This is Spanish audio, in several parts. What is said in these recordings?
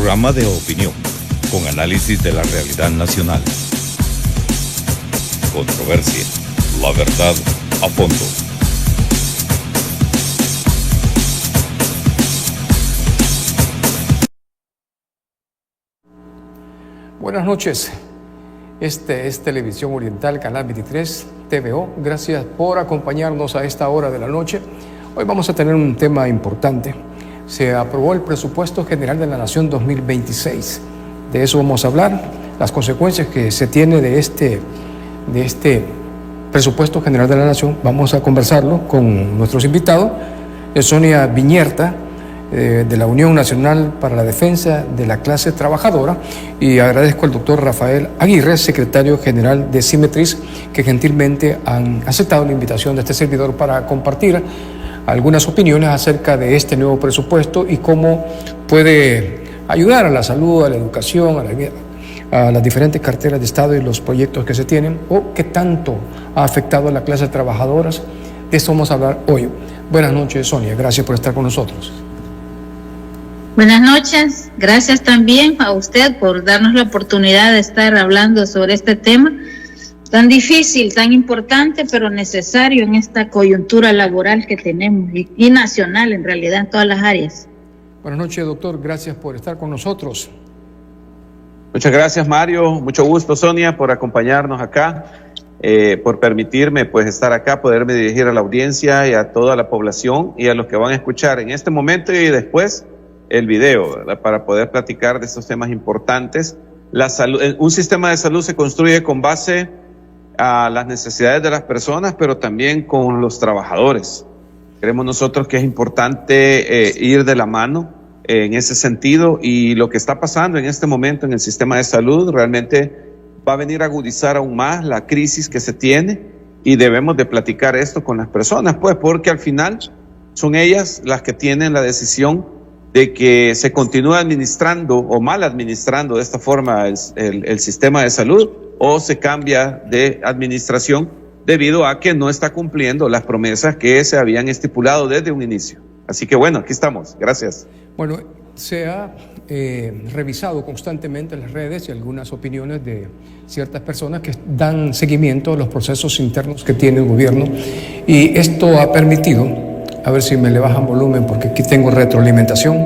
programa de opinión, con análisis de la realidad nacional. Controversia, la verdad a fondo. Buenas noches. Este es Televisión Oriental, Canal 23, TVO. Gracias por acompañarnos a esta hora de la noche. Hoy vamos a tener un tema importante. Se aprobó el Presupuesto General de la Nación 2026. De eso vamos a hablar, las consecuencias que se tiene de este Presupuesto General de la Nación. Vamos a conversarlo con nuestros invitados, Sonia Viñerta, de la Unión Nacional para la Defensa de la Clase Trabajadora, y agradezco al doctor Rafael Aguirre, secretario general de Simetris, que gentilmente han aceptado la invitación de este servidor para compartir algunas opiniones acerca de este nuevo presupuesto y cómo puede ayudar a la salud, a la educación, a las diferentes carteras de Estado y los proyectos que se tienen, o qué tanto ha afectado a la clase trabajadora. De eso vamos a hablar hoy. Buenas noches, Sonia, gracias por estar con nosotros. Buenas noches, gracias también a usted por darnos la oportunidad de estar hablando sobre este tema tan difícil, tan importante, pero necesario en esta coyuntura laboral que tenemos y nacional en realidad en todas las áreas. Buenas noches, doctor, gracias por estar con nosotros. Muchas gracias, Mario, mucho gusto, Sonia, por acompañarnos acá, por permitirme pues estar acá, poderme dirigir a la audiencia y a toda la población y a los que van a escuchar en este momento y después el video, ¿verdad? Para poder platicar de estos temas importantes. La salud, un sistema de salud se construye con base a las necesidades de las personas, pero también con los trabajadores. Creemos nosotros que es importante ir de la mano en ese sentido, y lo que está pasando en este momento en el sistema de salud realmente va a venir a agudizar aún más la crisis que se tiene, y debemos de platicar esto con las personas, pues porque al final son ellas las que tienen la decisión de que se continúe administrando o mal administrando de esta forma el sistema de salud, o se cambia de administración debido a que no está cumpliendo las promesas que se habían estipulado desde un inicio. Así que bueno, aquí estamos. Gracias. Bueno, se ha revisado constantemente en las redes y algunas opiniones de ciertas personas que dan seguimiento a los procesos internos que tiene el gobierno, y esto ha permitido, a ver si me le bajan volumen porque aquí tengo retroalimentación.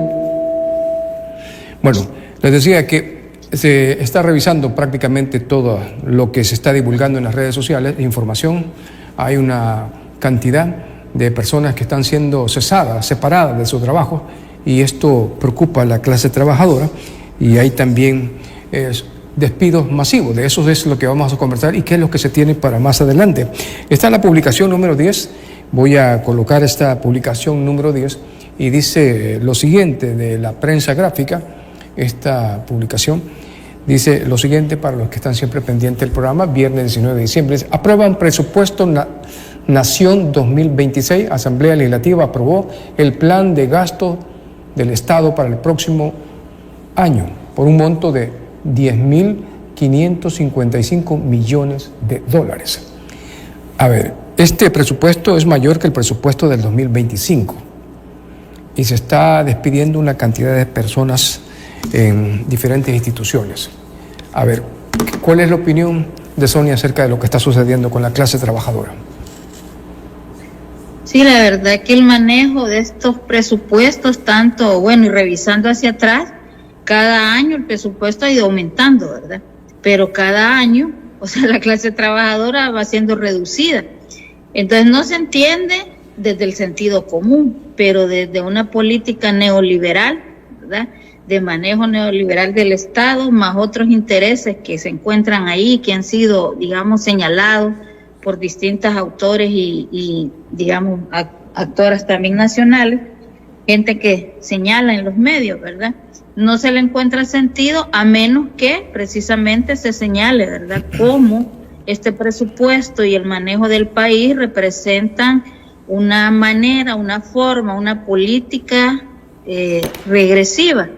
Bueno, les decía que se está revisando prácticamente todo lo que se está divulgando en las redes sociales, información. Hay una cantidad de personas que están siendo cesadas, separadas de su trabajo, y esto preocupa a la clase trabajadora, y hay también despidos masivos. De eso es lo que vamos a conversar y qué es lo que se tiene para más adelante. Está la publicación número 10. Voy a colocar esta publicación número 10 y dice lo siguiente de la prensa gráfica. Esta publicación dice lo siguiente para los que están siempre pendientes del programa. Viernes 19 de diciembre. Aprueban presupuesto Nación 2026. Asamblea Legislativa aprobó el plan de gasto del Estado para el próximo año por un monto de $10.555 millones. A ver, este presupuesto es mayor que el presupuesto del 2025 y se está despidiendo una cantidad de personas en diferentes instituciones. A ver, ¿cuál es la opinión de Sonia acerca de lo que está sucediendo con la clase trabajadora? Sí, la verdad que el manejo de estos presupuestos, tanto, bueno, y revisando hacia atrás, cada año el presupuesto ha ido aumentando, ¿verdad? Pero cada año, o sea, la clase trabajadora va siendo reducida. Entonces no se entiende desde el sentido común, pero desde una política neoliberal, ¿verdad? De manejo neoliberal del Estado, más otros intereses que se encuentran ahí, que han sido, digamos, señalados por distintos autores y digamos, actoras también nacionales, gente que señala en los medios, ¿verdad? No se le encuentra sentido a menos que precisamente se señale, ¿verdad?, cómo este presupuesto y el manejo del país representan una manera, una forma, una política regresiva,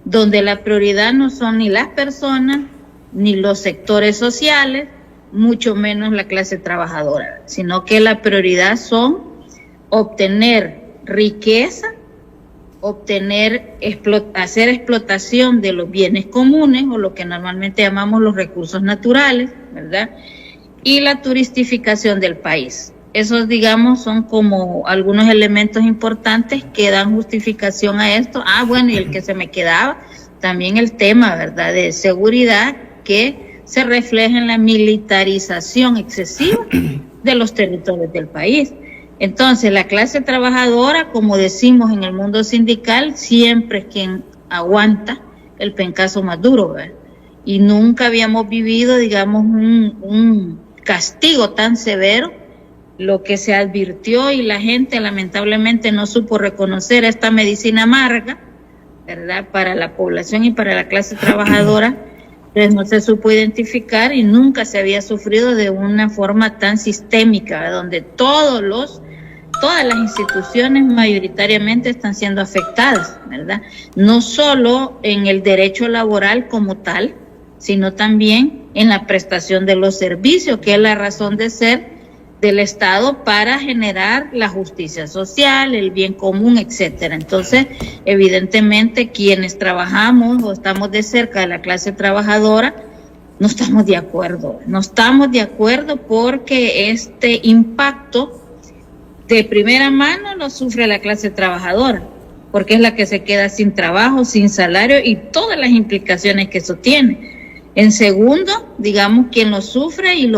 donde la prioridad no son ni las personas, ni los sectores sociales, mucho menos la clase trabajadora, sino que la prioridad son obtener riqueza hacer explotación de los bienes comunes o lo que normalmente llamamos los recursos naturales, ¿verdad? Y la turistificación del país. Esos, digamos, son como algunos elementos importantes que dan justificación a esto. Bueno, y el que se me quedaba, también el tema, ¿verdad?, de seguridad que se refleja en la militarización excesiva de los territorios del país. Entonces, la clase trabajadora, como decimos en el mundo sindical, siempre es quien aguanta el pencazo más duro, ¿verdad? Y nunca habíamos vivido, digamos, un castigo tan severo. Lo que se advirtió y la gente lamentablemente no supo reconocer esta medicina amarga, ¿verdad?, para la población y para la clase trabajadora, pues no se supo identificar y nunca se había sufrido de una forma tan sistémica, ¿verdad?, donde todas las instituciones mayoritariamente están siendo afectadas, ¿verdad? No solo en el derecho laboral como tal, sino también en la prestación de los servicios, que es la razón de ser del Estado para generar la justicia social, el bien común, etcétera. Entonces, evidentemente, quienes trabajamos o estamos de cerca de la clase trabajadora, no estamos de acuerdo. No estamos de acuerdo porque este impacto de primera mano lo sufre la clase trabajadora, porque es la que se queda sin trabajo, sin salario y todas las implicaciones que eso tiene. En segundo, digamos, quien lo sufre y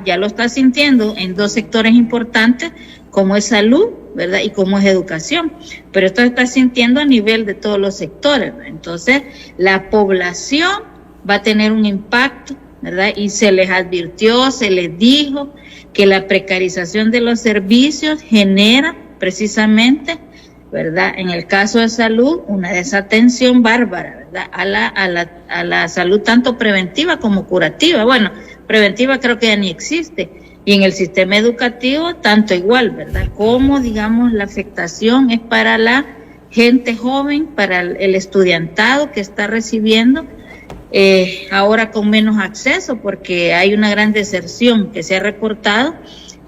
ya lo está sintiendo en dos sectores importantes, como es salud, ¿verdad?, y como es educación. Pero esto se está sintiendo a nivel de todos los sectores, ¿verdad? Entonces, la población va a tener un impacto, ¿verdad? Y se les advirtió, se les dijo que la precarización de los servicios genera precisamente, ¿verdad?, en el caso de salud, una desatención bárbara, ¿verdad?, a la salud tanto preventiva como curativa. Bueno, preventiva creo que ya ni existe. Y en el sistema educativo, tanto igual, ¿verdad? Como, digamos, la afectación es para la gente joven, para el estudiantado que está recibiendo ahora con menos acceso, porque hay una gran deserción que se ha reportado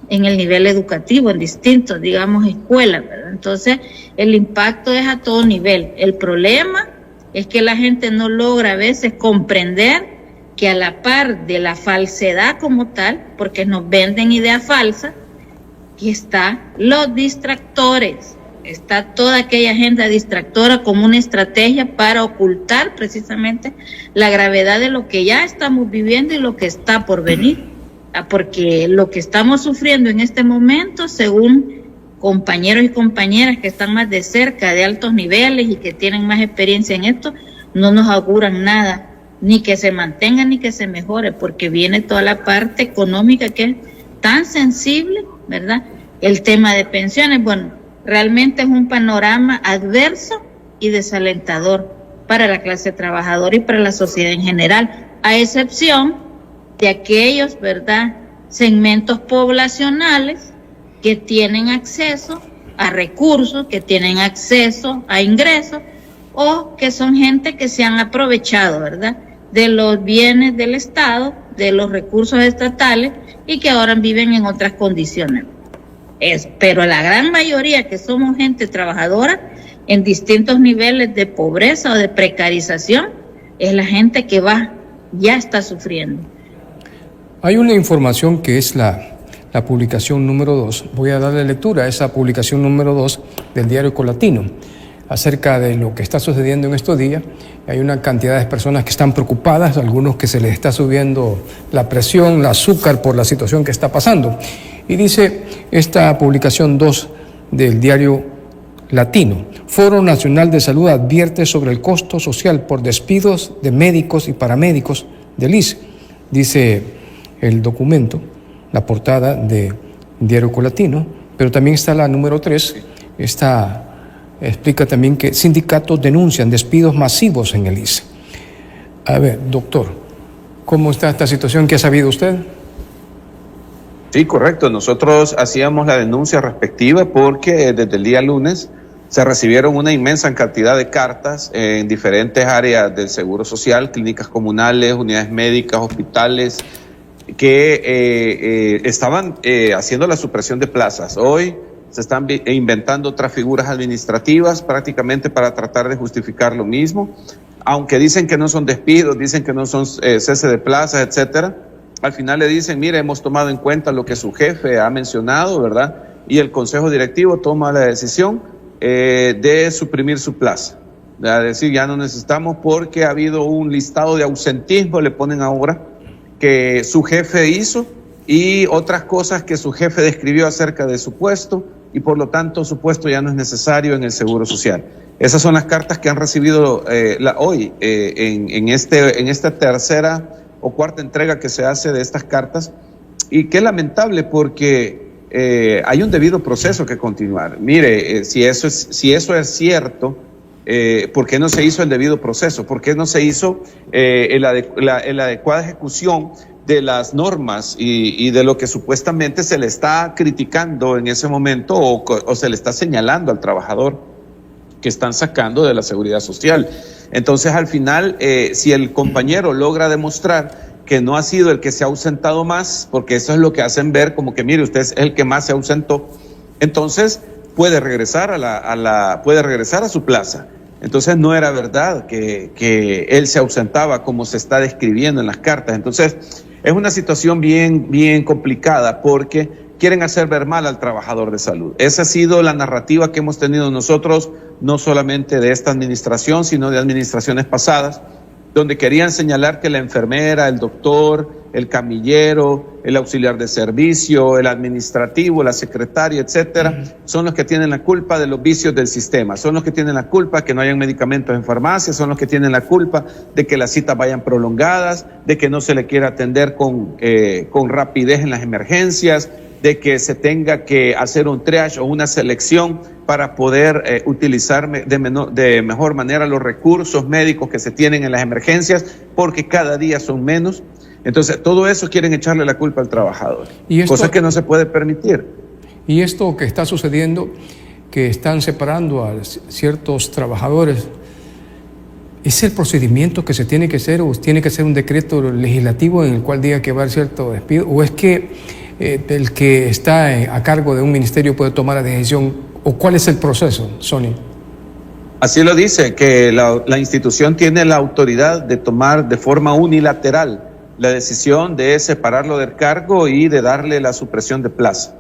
en el nivel educativo, en distintos, digamos, escuelas, ¿verdad? Entonces, el impacto es a todo nivel. El problema es que la gente no logra a veces comprender que a la par de la falsedad como tal, porque nos venden ideas falsas, que están los distractores, está toda aquella agenda distractora como una estrategia para ocultar precisamente la gravedad de lo que ya estamos viviendo y lo que está por venir. Porque lo que estamos sufriendo en este momento, según compañeros y compañeras que están más de cerca, de altos niveles y que tienen más experiencia en esto, no nos auguran nada, ni que se mantenga ni que se mejore, porque viene toda la parte económica que es tan sensible, ¿verdad? El tema de pensiones, bueno, realmente es un panorama adverso y desalentador para la clase trabajadora y para la sociedad en general, a excepción de aquellos, ¿verdad?, segmentos poblacionales que tienen acceso a recursos, que tienen acceso a ingresos, o que son gente que se han aprovechado, ¿verdad?, de los bienes del Estado, de los recursos estatales, y que ahora viven en otras condiciones. Pero la gran mayoría que somos gente trabajadora en distintos niveles de pobreza o de precarización, es la gente que ya está sufriendo. Hay una información que es la publicación número 2. Voy a darle lectura a esa publicación número 2 del diario Ecolatino acerca de lo que está sucediendo en estos días. Hay una cantidad de personas que están preocupadas, algunos que se les está subiendo la presión, el azúcar por la situación que está pasando. Y dice esta publicación 2 del diario Latino: Foro Nacional de Salud advierte sobre el costo social por despidos de médicos y paramédicos del ICE. Dice el documento, la portada de Diario Ecolatino, pero también está la número 3, explica también que sindicatos denuncian despidos masivos en el ICE. A ver, doctor, ¿cómo está esta situación? ¿Qué ha sabido usted? Sí, correcto. Nosotros hacíamos la denuncia respectiva porque desde el día lunes se recibieron una inmensa cantidad de cartas en diferentes áreas del Seguro Social, clínicas comunales, unidades médicas, hospitales, que estaban haciendo la supresión de plazas. Hoy se están inventando otras figuras administrativas prácticamente para tratar de justificar lo mismo, aunque dicen que no son despidos, dicen que no son cese de plazas, etcétera. Al final le dicen, mire, hemos tomado en cuenta lo que su jefe ha mencionado, ¿verdad? Y el consejo directivo toma la decisión de suprimir su plaza. Es decir, ya no necesitamos porque ha habido un listado de ausentismo, le ponen ahora, que su jefe hizo y otras cosas que su jefe describió acerca de su puesto y por lo tanto su puesto ya no es necesario en el Seguro Social. Esas son las cartas que han recibido hoy en esta tercera o cuarta entrega que se hace de estas cartas, y qué lamentable porque hay un debido proceso que continuar. Mire, si eso es cierto, ¿por qué no se hizo el debido proceso? ¿Por qué no se hizo la adecuada ejecución de las normas y de lo que supuestamente se le está criticando en ese momento o se le está señalando al trabajador que están sacando de la seguridad social? Entonces, al final, si el compañero logra demostrar que no ha sido el que se ha ausentado más, porque eso es lo que hacen ver, como que mire, usted es el que más se ausentó, entonces puede regresar puede regresar a su plaza. Entonces no era verdad que él se ausentaba como se está describiendo en las cartas. Entonces es una situación bien complicada porque quieren hacer ver mal al trabajador de salud. Esa ha sido la narrativa que hemos tenido nosotros, no solamente de esta administración, sino de administraciones pasadas, donde querían señalar que la enfermera, el doctor, el camillero, el auxiliar de servicio, el administrativo, la secretaria, etcétera, son los que tienen la culpa de los vicios del sistema, son los que tienen la culpa que no hayan medicamentos en farmacia, son los que tienen la culpa de que las citas vayan prolongadas, de que no se le quiera atender con rapidez en las emergencias, de que se tenga que hacer un triage o una selección para poder utilizar de mejor manera los recursos médicos que se tienen en las emergencias, porque cada día son menos. Entonces, todo eso quieren echarle la culpa al trabajador, cosa que no se puede permitir. Y esto que está sucediendo, que están separando a ciertos trabajadores, ¿es el procedimiento que se tiene que hacer o tiene que ser un decreto legislativo en el cual diga que va a haber cierto despido? ¿O es que el que está a cargo de un ministerio puede tomar la decisión? ¿O cuál es el proceso, Sonia? Así lo dice, que la institución tiene la autoridad de tomar de forma unilateral la decisión de separarlo del cargo y de darle la supresión de plaza,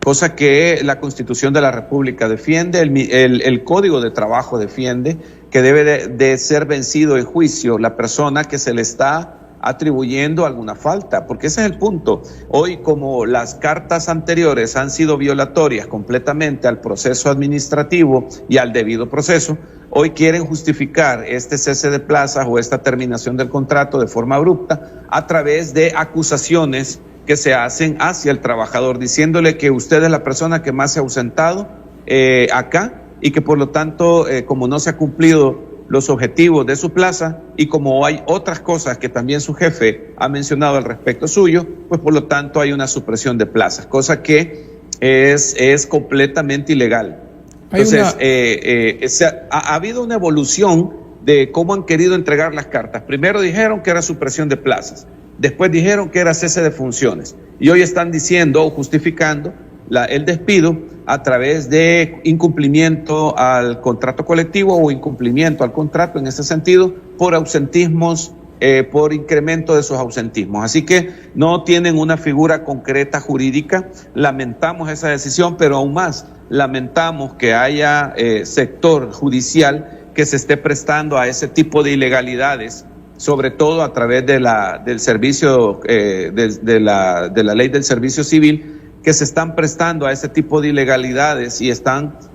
cosa que la Constitución de la República defiende, el Código de Trabajo defiende, que debe de ser vencido en juicio la persona que se le está atribuyendo alguna falta, porque ese es el punto. Hoy, como las cartas anteriores han sido violatorias completamente al proceso administrativo y al debido proceso, hoy quieren justificar este cese de plazas o esta terminación del contrato de forma abrupta a través de acusaciones que se hacen hacia el trabajador, diciéndole que usted es la persona que más se ha ausentado acá y que por lo tanto, como no se ha cumplido los objetivos de su plaza y como hay otras cosas que también su jefe ha mencionado al respecto suyo, pues por lo tanto hay una supresión de plazas, cosa que es completamente ilegal. Entonces, ha habido una evolución de cómo han querido entregar las cartas. Primero dijeron que era supresión de plazas, después dijeron que era cese de funciones y hoy están diciendo o justificando el despido a través de incumplimiento al contrato colectivo o incumplimiento al contrato en ese sentido por ausentismos, por incremento de sus ausentismos. Así que no tienen una figura concreta jurídica. Lamentamos esa decisión, pero aún más lamentamos que haya sector judicial que se esté prestando a ese tipo de ilegalidades, sobre todo a través del servicio, de la ley del servicio civil, que se están prestando a ese tipo de ilegalidades y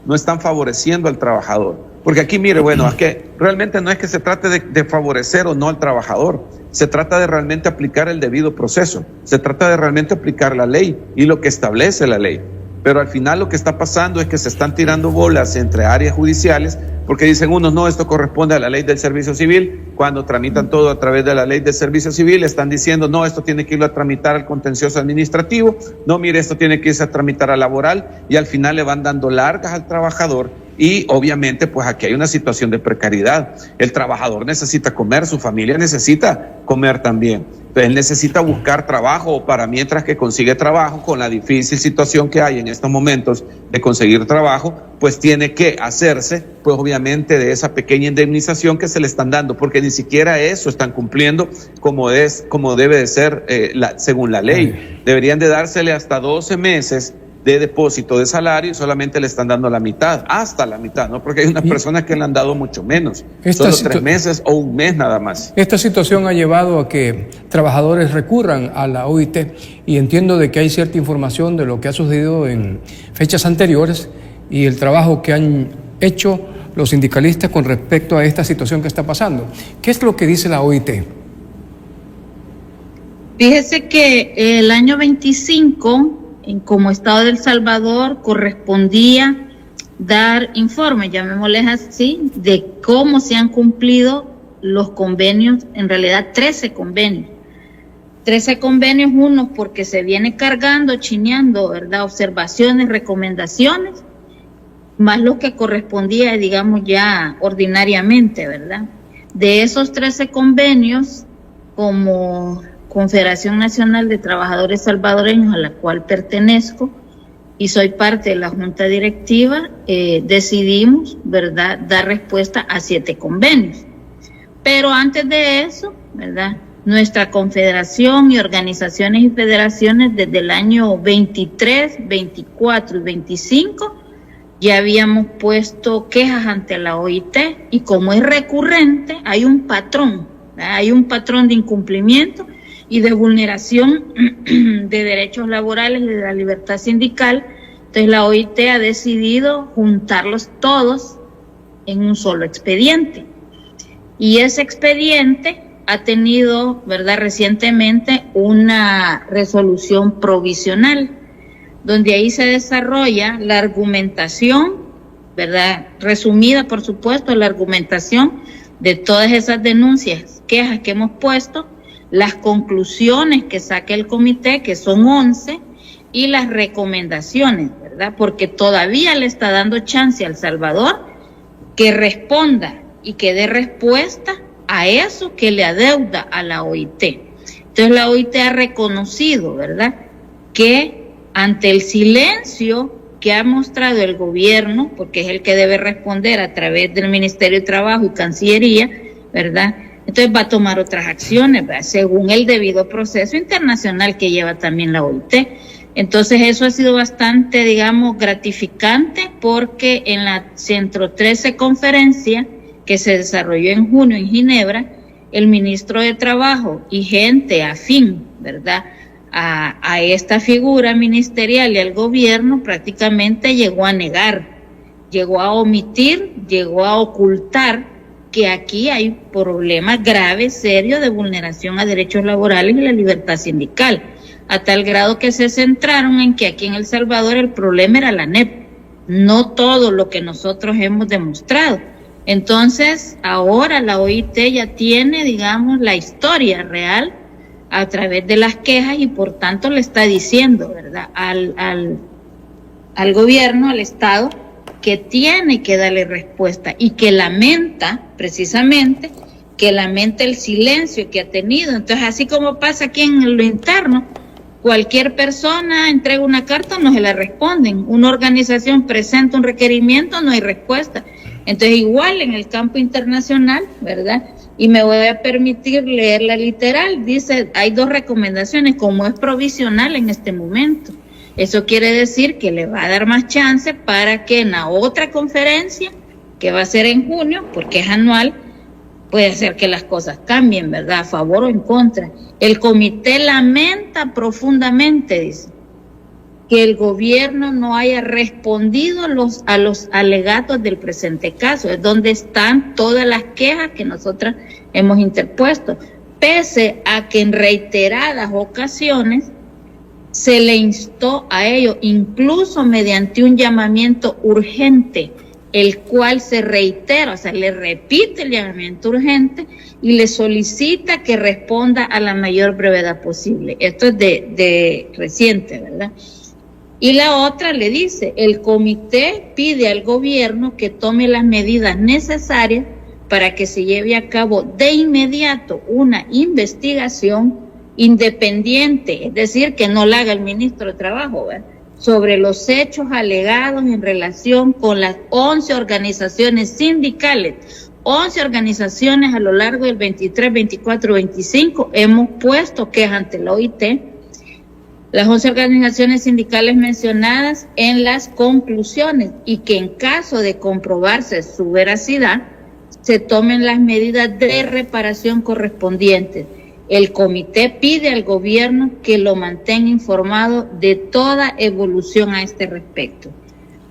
no están favoreciendo al trabajador. Porque aquí, mire, bueno, es que realmente no es que se trate de favorecer o no al trabajador, se trata de realmente aplicar el debido proceso, se trata de realmente aplicar la ley y lo que establece la ley. Pero al final lo que está pasando es que se están tirando bolas entre áreas judiciales, porque dicen unos, no, esto corresponde a la ley del servicio civil, cuando tramitan todo a través de la ley del servicio civil, están diciendo, no, esto tiene que irlo a tramitar al contencioso administrativo, no, mire, esto tiene que irse a tramitar a laboral, y al final le van dando largas al trabajador, y obviamente pues aquí hay una situación de precariedad. El trabajador necesita comer, su familia necesita comer también. Entonces él necesita buscar trabajo para mientras que consigue trabajo, con la difícil situación que hay en estos momentos de conseguir trabajo, pues tiene que hacerse, pues obviamente, de esa pequeña indemnización que se le están dando, porque ni siquiera eso están cumpliendo como debe de ser según la ley. Deberían de dársele hasta 12 meses de depósito de salario y solamente le están dando la mitad, hasta la mitad, ¿no? Porque hay unas personas que le han dado mucho menos, solo 3 meses o un mes nada más. Esta situación ha llevado a que trabajadores recurran a la OIT, y entiendo de que hay cierta información de lo que ha sucedido en fechas anteriores y el trabajo que han hecho los sindicalistas con respecto a esta situación que está pasando. ¿Qué es lo que dice la OIT? Fíjese que el año 25, como Estado de El Salvador, correspondía dar informes, llamémosles así, de cómo se han cumplido los convenios, en realidad 13 convenios. 13 convenios, unos porque se viene cargando, chineando, ¿verdad? Observaciones, recomendaciones, más lo que correspondía, digamos, ya ordinariamente, ¿verdad? De esos 13 convenios, como Confederación Nacional de Trabajadores Salvadoreños, a la cual pertenezco y soy parte de la Junta Directiva, decidimos, ¿verdad?, dar respuesta a 7 convenios. Pero antes de eso, ¿verdad?, nuestra confederación y organizaciones y federaciones desde el año 23, 24 y 25 ya habíamos puesto quejas ante la OIT, y como es recurrente, hay un patrón, ¿verdad?, hay un patrón de incumplimiento y de vulneración de derechos laborales y de la libertad sindical. Entonces la OIT ha decidido juntarlos todos en un solo expediente. Y ese expediente ha tenido, ¿verdad?, recientemente una resolución provisional, donde ahí se desarrolla la argumentación, ¿verdad?, resumida, por supuesto, la argumentación de todas esas denuncias, quejas que hemos puesto, las conclusiones que saque el comité, que son 11, y las recomendaciones, ¿verdad? Porque todavía le está dando chance a El Salvador que responda y que dé respuesta a eso que le adeuda a la OIT. Entonces la OIT ha reconocido, ¿verdad?, que ante el silencio que ha mostrado el gobierno, porque es el que debe responder a través del Ministerio de Trabajo y Cancillería, ¿verdad?, entonces va a tomar otras acciones, ¿verdad?, según el debido proceso internacional que lleva también la OIT. Entonces eso ha sido bastante, digamos, gratificante, porque en la Centro 13 conferencia que se desarrolló en junio en Ginebra, el ministro de Trabajo y gente afín, ¿verdad?, a esta figura ministerial y al gobierno prácticamente llegó a negar, llegó a omitir, llegó a ocultar que aquí hay problemas graves, serios, de vulneración a derechos laborales y la libertad sindical, a tal grado que se centraron en que aquí en El Salvador el problema era la ANEP, no todo lo que nosotros hemos demostrado. Entonces, ahora la OIT ya tiene, digamos, la historia real a través de las quejas, y por tanto le está diciendo, ¿verdad?, al gobierno, al Estado, que tiene que darle respuesta, y que lamenta, precisamente, el silencio que ha tenido. Entonces, así como pasa aquí en lo interno, cualquier persona entrega una carta, no se la responden. Una organización presenta un requerimiento, no hay respuesta. Entonces, igual en el campo internacional, ¿verdad?, y me voy a permitir leerla literal, dice, hay 2 recomendaciones, como es provisional en este momento. Eso quiere decir que le va a dar más chance para que en la otra conferencia, que va a ser en junio, porque es anual, puede ser que las cosas cambien, ¿verdad?, a favor o en contra. El comité lamenta profundamente, dice, que el gobierno no haya respondido a los alegatos del presente caso, es donde están todas las quejas que nosotras hemos interpuesto, pese a que en reiteradas ocasiones se le instó a ello, incluso mediante un llamamiento urgente, el cual se reitera, o sea, le repite el llamamiento urgente y le solicita que responda a la mayor brevedad posible. Esto es de reciente, ¿verdad? Y la otra le dice, el comité pide al gobierno que tome las medidas necesarias para que se lleve a cabo de inmediato una investigación independiente, es decir, que no la haga el ministro de Trabajo, ¿verdad?, sobre los hechos alegados en relación con las 11 organizaciones sindicales. 11 organizaciones a lo largo del 23, 24, 25 hemos puesto quejas ante la OIT. Las 11 organizaciones sindicales mencionadas en las conclusiones, y que en caso de comprobarse su veracidad, se tomen las medidas de reparación correspondientes. El comité pide al gobierno que lo mantenga informado de toda evolución a este respecto.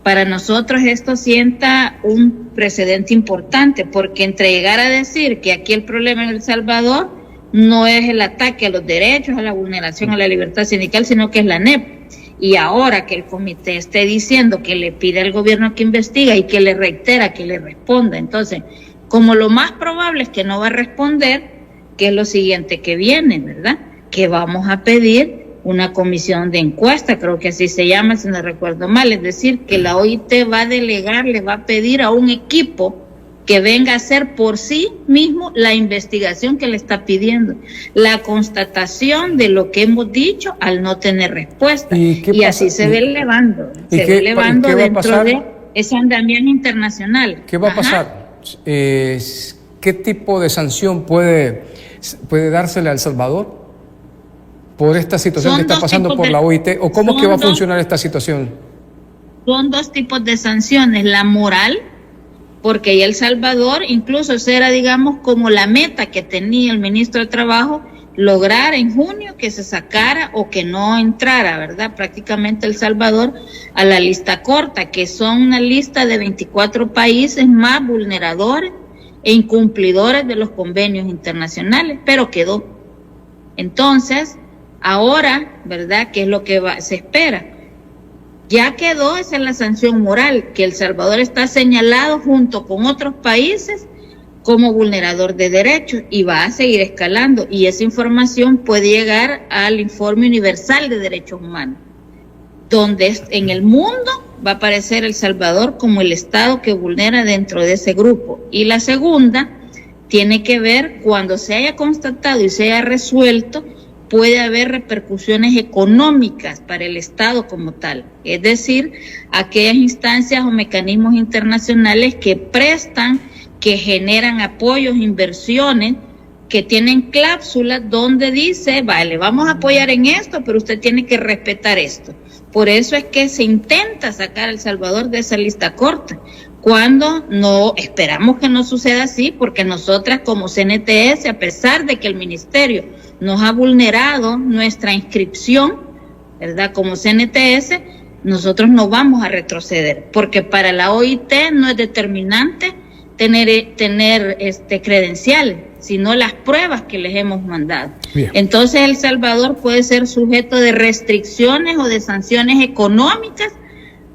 Para nosotros esto sienta un precedente importante, porque entre llegar a decir que aquí el problema en El Salvador no es el ataque a los derechos, a la vulneración a la libertad sindical, sino que es la NEP. Y ahora que el comité esté diciendo que le pide al gobierno que investigue y que le reitera que le responda, entonces, como lo más probable es que no va a responder, que es lo siguiente que viene, ¿verdad? Que vamos a pedir una comisión de encuesta, creo que así se llama, si no recuerdo mal, es decir, que la OIT va a delegar, le va a pedir a un equipo que venga a hacer por sí mismo la investigación que le está pidiendo, la constatación de lo que hemos dicho al no tener respuesta. Y así se ve elevando, dentro de ese andamiaje internacional. ¿Qué va a pasar? ¿Qué tipo de sanción puede dársele a El Salvador por esta situación que está pasando por la OIT? ¿O cómo que va a funcionar esta situación? Son dos tipos de sanciones. La moral, porque ya El Salvador, incluso era, digamos, como la meta que tenía el ministro de Trabajo, lograr en junio que se sacara o que no entrara, ¿verdad?, prácticamente El Salvador a la lista corta, que son una lista de 24 países más vulneradores e incumplidores de los convenios internacionales, pero quedó. Entonces, ahora, ¿verdad?, ¿qué es lo que se espera? Ya quedó, esa es la sanción moral, que El Salvador está señalado junto con otros países como vulnerador de derechos y va a seguir escalando, y esa información puede llegar al Informe Universal de Derechos Humanos, donde en el mundo va a aparecer El Salvador como el estado que vulnera dentro de ese grupo. Y la segunda tiene que ver cuando se haya constatado y se haya resuelto, puede haber repercusiones económicas para el Estado como tal, es decir, aquellas instancias o mecanismos internacionales que prestan, que generan apoyos, inversiones, que tienen cláusulas donde dice, vale, vamos a apoyar en esto, pero usted tiene que respetar esto. Por eso es que se intenta sacar a El Salvador de esa lista corta, cuando no, esperamos que no suceda así, porque nosotras como CNTS, a pesar de que el ministerio nos ha vulnerado nuestra inscripción, ¿verdad?, como CNTS, nosotros no vamos a retroceder, porque para la OIT no es determinante tener credenciales, sino las pruebas que les hemos mandado. Bien. Entonces El Salvador puede ser sujeto de restricciones o de sanciones económicas,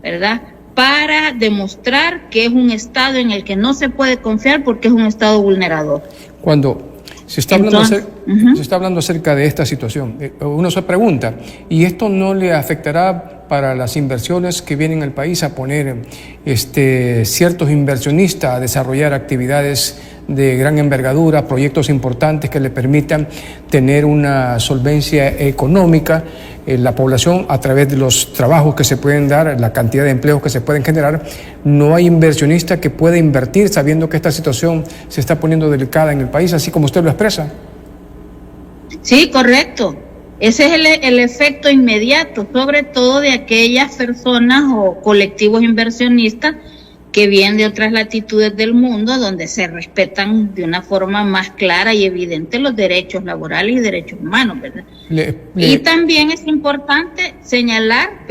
¿verdad?, para demostrar que es un estado en el que no se puede confiar porque es un estado vulnerador. Cuando se está hablando acerca de esta situación, uno se pregunta, ¿y esto no le afectará para las inversiones que vienen al país a poner ciertos inversionistas a desarrollar actividades de gran envergadura, proyectos importantes que le permitan tener una solvencia económica en la población a través de los trabajos que se pueden dar, la cantidad de empleos que se pueden generar? No hay inversionista que pueda invertir sabiendo que esta situación se está poniendo delicada en el país, así como usted lo expresa. Sí, correcto. Ese es el efecto inmediato, sobre todo de aquellas personas o colectivos inversionistas que vienen de otras latitudes del mundo, donde se respetan de una forma más clara y evidente los derechos laborales y derechos humanos, ¿verdad? Y también es importante señalar,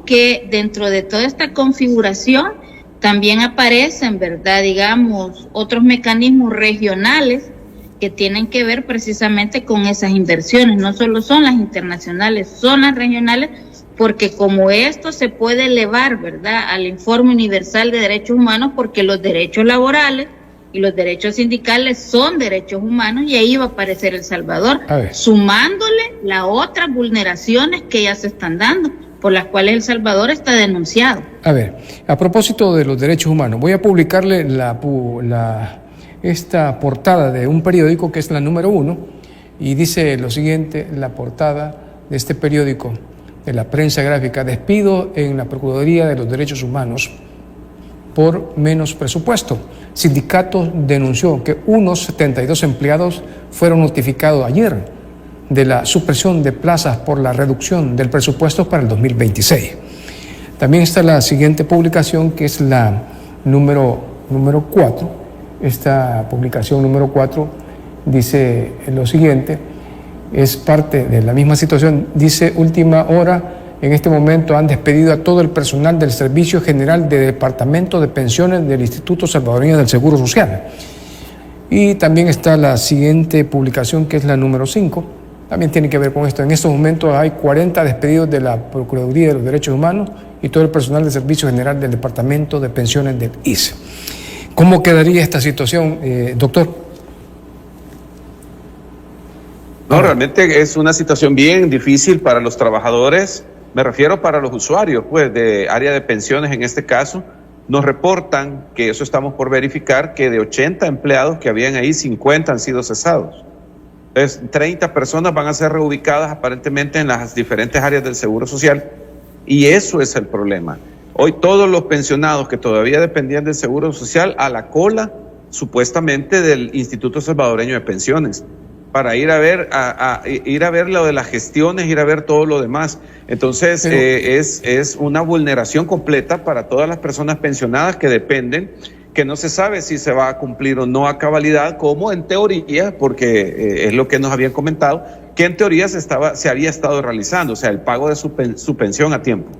que dentro de toda esta configuración también aparecen, ¿verdad?, digamos, otros mecanismos regionales que tienen que ver precisamente con esas inversiones. No solo son las internacionales, son las regionales, porque como esto se puede elevar, ¿verdad?, al Informe Universal de Derechos Humanos, porque los derechos laborales y los derechos sindicales son derechos humanos, y ahí va a aparecer El Salvador, sumándole las otras vulneraciones que ya se están dando, por las cuales El Salvador está denunciado. A ver, a propósito de los derechos humanos, voy a publicarle esta portada de un periódico que es la número 1 y dice lo siguiente, la portada de este periódico de la prensa gráfica: despido en la Procuraduría de los Derechos Humanos por menos presupuesto. Sindicato denunció que unos 72 empleados fueron notificados ayer de la supresión de plazas por la reducción del presupuesto para el 2026. También está la siguiente publicación, que es la número 4. Esta publicación número 4 dice lo siguiente, es parte de la misma situación. Dice: última hora, en este momento han despedido a todo el personal del Servicio General de Departamento de Pensiones del Instituto Salvadoreño del Seguro Social. Y también está la siguiente publicación, que es la número 5. También tiene que ver con esto. En estos momentos hay 40 despedidos de la Procuraduría de los Derechos Humanos y todo el personal del Servicio General del Departamento de Pensiones del ICE. ¿Cómo quedaría esta situación, doctor? No, realmente es una situación bien difícil para los trabajadores, me refiero para los usuarios, pues, de área de pensiones en este caso. Nos reportan, que eso estamos por verificar, que de 80 empleados que habían ahí, 50 han sido cesados. Entonces, 30 personas van a ser reubicadas aparentemente en las diferentes áreas del Seguro Social, y eso es el problema. Hoy todos los pensionados que todavía dependían del Seguro Social a la cola, supuestamente, del Instituto Salvadoreño de Pensiones, para ir a ver lo de las gestiones, ir a ver todo lo demás. Entonces, es una vulneración completa para todas las personas pensionadas que dependen, que no se sabe si se va a cumplir o no a cabalidad, como en teoría, porque es lo que nos habían comentado, que en teoría se había estado realizando, o sea, el pago de su pensión a tiempo.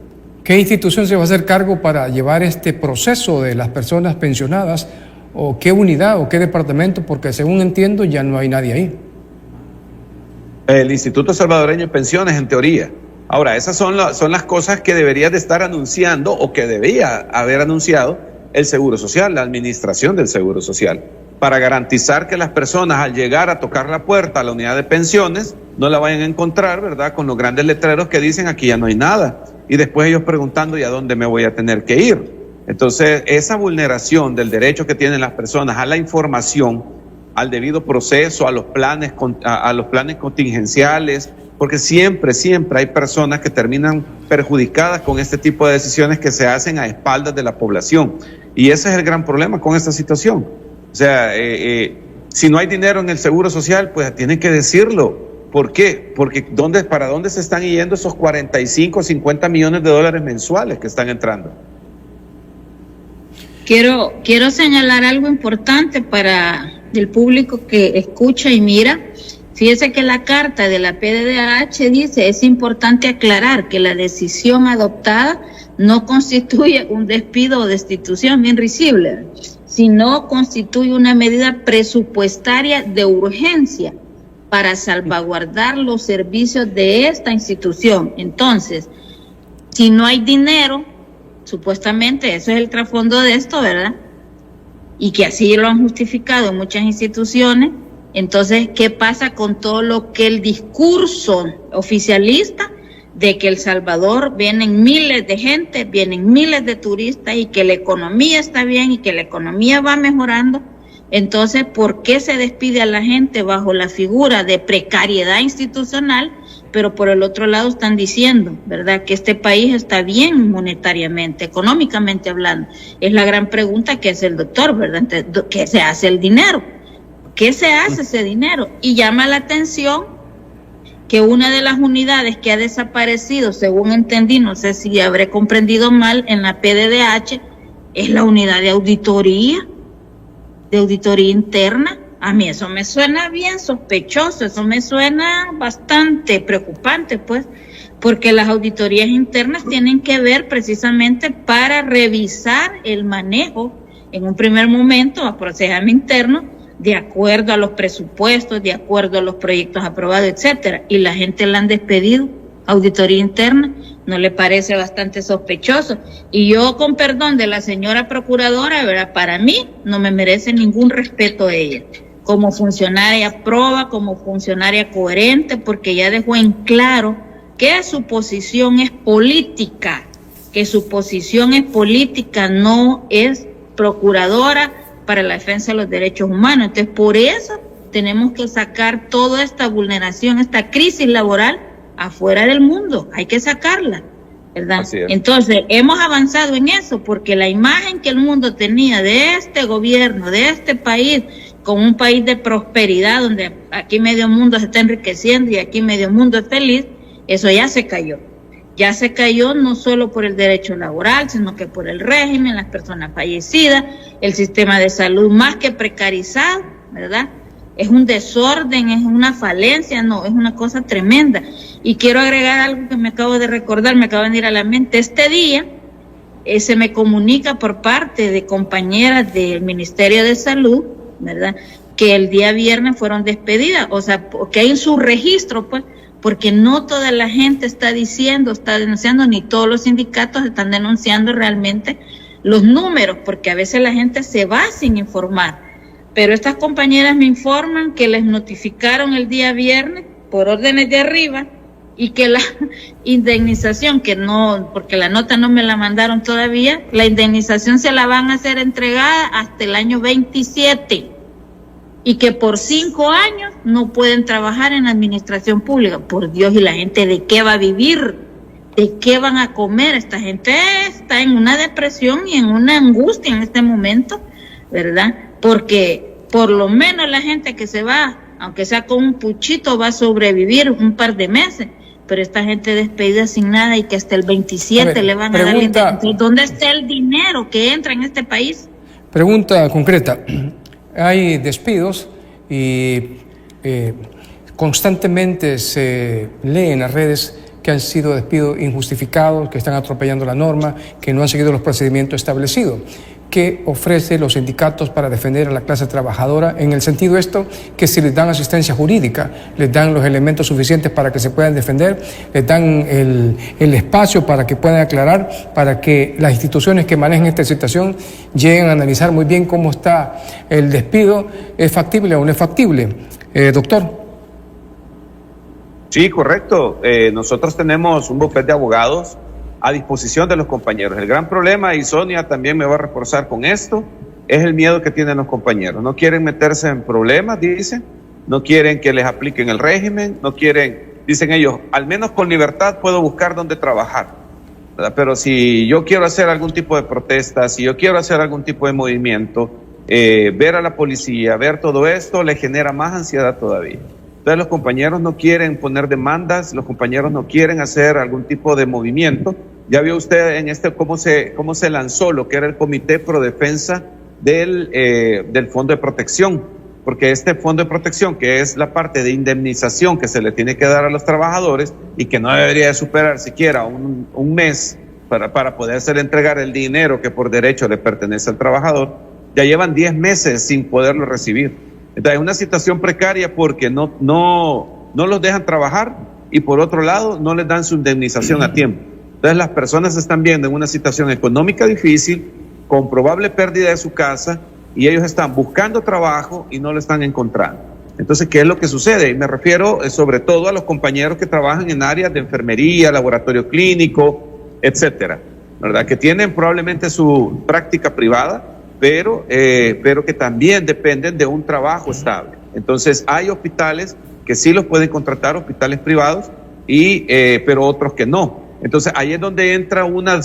¿Qué institución se va a hacer cargo para llevar este proceso de las personas pensionadas? ¿O qué unidad o qué departamento? Porque según entiendo ya no hay nadie ahí. El Instituto Salvadoreño de Pensiones, en teoría. Ahora, esas son las cosas que debería de estar anunciando, o que debía haber anunciado el Seguro Social, la administración del Seguro Social, para garantizar que las personas, al llegar a tocar la puerta a la unidad de pensiones, no la vayan a encontrar, ¿verdad?, con los grandes letreros que dicen aquí ya no hay nada, y después ellos preguntando: ¿y a dónde me voy a tener que ir? Entonces, esa vulneración del derecho que tienen las personas a la información, al debido proceso, a los planes contingenciales, porque siempre hay personas que terminan perjudicadas con este tipo de decisiones que se hacen a espaldas de la población. Y ese es el gran problema con esta situación. O sea, si no hay dinero en el Seguro Social, pues tienen que decirlo. ¿Por qué? Porque ¿para dónde se están yendo esos 45 o 50 millones de dólares mensuales que están entrando? Quiero señalar algo importante para el público que escucha y mira. Fíjese que la carta de la PDDH dice: es importante aclarar que la decisión adoptada no constituye un despido o destitución, bien risible, sino constituye una medida presupuestaria de urgencia para salvaguardar los servicios de esta institución. Entonces, si no hay dinero, supuestamente eso es el trasfondo de esto, ¿verdad? Y que así lo han justificado en muchas instituciones. Entonces, ¿qué pasa con todo lo que el discurso oficialista de que El Salvador vienen miles de gente, vienen miles de turistas y que la economía está bien y que la economía va mejorando? Entonces, ¿por qué se despide a la gente bajo la figura de precariedad institucional? Pero por el otro lado están diciendo, ¿verdad?, que este país está bien monetariamente, económicamente hablando. Es la gran pregunta que hace el doctor, ¿verdad? Entonces, ¿qué se hace el dinero? ¿Qué se hace ese dinero? Y llama la atención que una de las unidades que ha desaparecido, según entendí, no sé si habré comprendido mal, en la PDDH, es la unidad de auditoría interna. A mí eso me suena bien sospechoso, eso me suena bastante preocupante, pues, porque las auditorías internas tienen que ver precisamente para revisar el manejo, en un primer momento, a procesos internos, de acuerdo a los presupuestos, de acuerdo a los proyectos aprobados, etcétera. Y la gente la han despedido, auditoría interna. ¿No le parece bastante sospechoso? Y yo, con perdón de la señora procuradora, ¿verdad?, para mí no me merece ningún respeto a ella. Como funcionaria proba, como funcionaria coherente, porque ya dejó en claro que su posición es política, no es procuradora para la defensa de los derechos humanos. Entonces, por eso tenemos que sacar toda esta vulneración, esta crisis laboral afuera del mundo. Hay que sacarla, ¿verdad? Entonces, hemos avanzado en eso porque la imagen que el mundo tenía de este gobierno, de este país, como un país de prosperidad, donde aquí medio mundo se está enriqueciendo y aquí medio mundo es feliz, eso ya se cayó. Ya se cayó no solo por el derecho laboral, sino que por el régimen, las personas fallecidas, el sistema de salud más que precarizado, ¿verdad? Es un desorden, es una falencia, no, es una cosa tremenda. Y quiero agregar algo que me acabo de recordar, me acaba de venir a la mente. Este día se me comunica por parte de compañeras del Ministerio de Salud, ¿verdad?, que el día viernes fueron despedidas, o sea, que hay en su registro, pues, porque no toda la gente está diciendo, está denunciando, ni todos los sindicatos están denunciando realmente los números, porque a veces la gente se va sin informar. Pero estas compañeras me informan que les notificaron el día viernes por órdenes de arriba y que la indemnización, que no, porque la nota no me la mandaron todavía, la indemnización se la van a hacer entregada hasta el año 27 y que por 5 años no pueden trabajar en la administración pública. Por Dios, ¿y la gente de qué va a vivir? ¿De qué van a comer? Esta gente está en una depresión y en una angustia en este momento, ¿verdad? Porque por lo menos la gente que se va, aunque sea con un puchito, va a sobrevivir un par de meses. Pero esta gente despedida sin nada y que hasta el 27 le van a dar indemnización. ¿Dónde está el dinero que entra en este país? Pregunta concreta. Hay despidos y constantemente se lee en las redes que han sido despidos injustificados, que están atropellando la norma, que no han seguido los procedimientos establecidos. ¿Qué ofrece los sindicatos para defender a la clase trabajadora? En el sentido esto, que si les dan asistencia jurídica, les dan los elementos suficientes para que se puedan defender, les dan el espacio para que puedan aclarar, para que las instituciones que manejan esta situación lleguen a analizar muy bien cómo está el despido, ¿es factible o no es factible? Doctor. Sí, correcto. Nosotros tenemos un bufete de abogados a disposición de los compañeros. El gran problema, y Sonia también me va a reforzar con esto, es el miedo que tienen los compañeros. No quieren meterse en problemas, dicen, no quieren que les apliquen el régimen, no quieren, dicen ellos, al menos con libertad puedo buscar dónde trabajar, ¿verdad? Pero si yo quiero hacer algún tipo de protesta, si yo quiero hacer algún tipo de movimiento, ver a la policía, ver todo esto, les genera más ansiedad todavía. Entonces los compañeros no quieren poner demandas, los compañeros no quieren hacer algún tipo de movimiento. Ya vio usted en cómo se lanzó lo que era el Comité Pro Defensa del Fondo de Protección, porque este Fondo de Protección, que es la parte de indemnización que se le tiene que dar a los trabajadores y que no debería de superar siquiera un mes para poderse entregar el dinero que por derecho le pertenece al trabajador, ya llevan 10 meses sin poderlo recibir. Entonces es una situación precaria porque no los dejan trabajar y por otro lado no les dan su indemnización a tiempo. Entonces las personas se están viendo en una situación económica difícil, con probable pérdida de su casa, y ellos están buscando trabajo y no lo están encontrando. Entonces, ¿qué es lo que sucede? Y me refiero sobre todo a los compañeros que trabajan en áreas de enfermería, laboratorio clínico, etcétera, ¿verdad? Que tienen probablemente su práctica privada, pero que también dependen de un trabajo estable. Entonces hay hospitales que sí los pueden contratar, hospitales privados, pero otros que no. Entonces ahí es donde entra una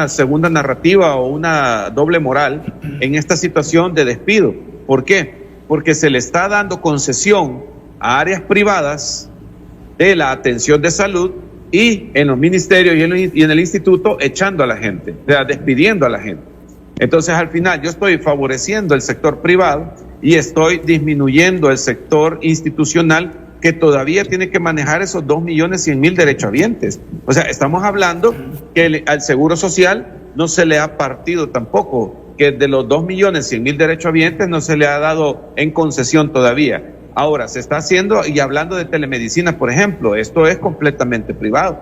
segunda narrativa o una doble moral en esta situación de despido. ¿Por qué? Porque se le está dando concesión a áreas privadas de la atención de salud y en los ministerios y en el instituto echando a la gente, o sea, despidiendo a la gente. Entonces, al final, yo estoy favoreciendo el sector privado y estoy disminuyendo el sector institucional que todavía tiene que manejar esos 2.100.000 derechohabientes. O sea, estamos hablando que al Seguro Social no se le ha partido tampoco, que de los 2.100.000 derechohabientes no se le ha dado en concesión todavía. Ahora, se está haciendo, y hablando de telemedicina, por ejemplo, esto es completamente privado.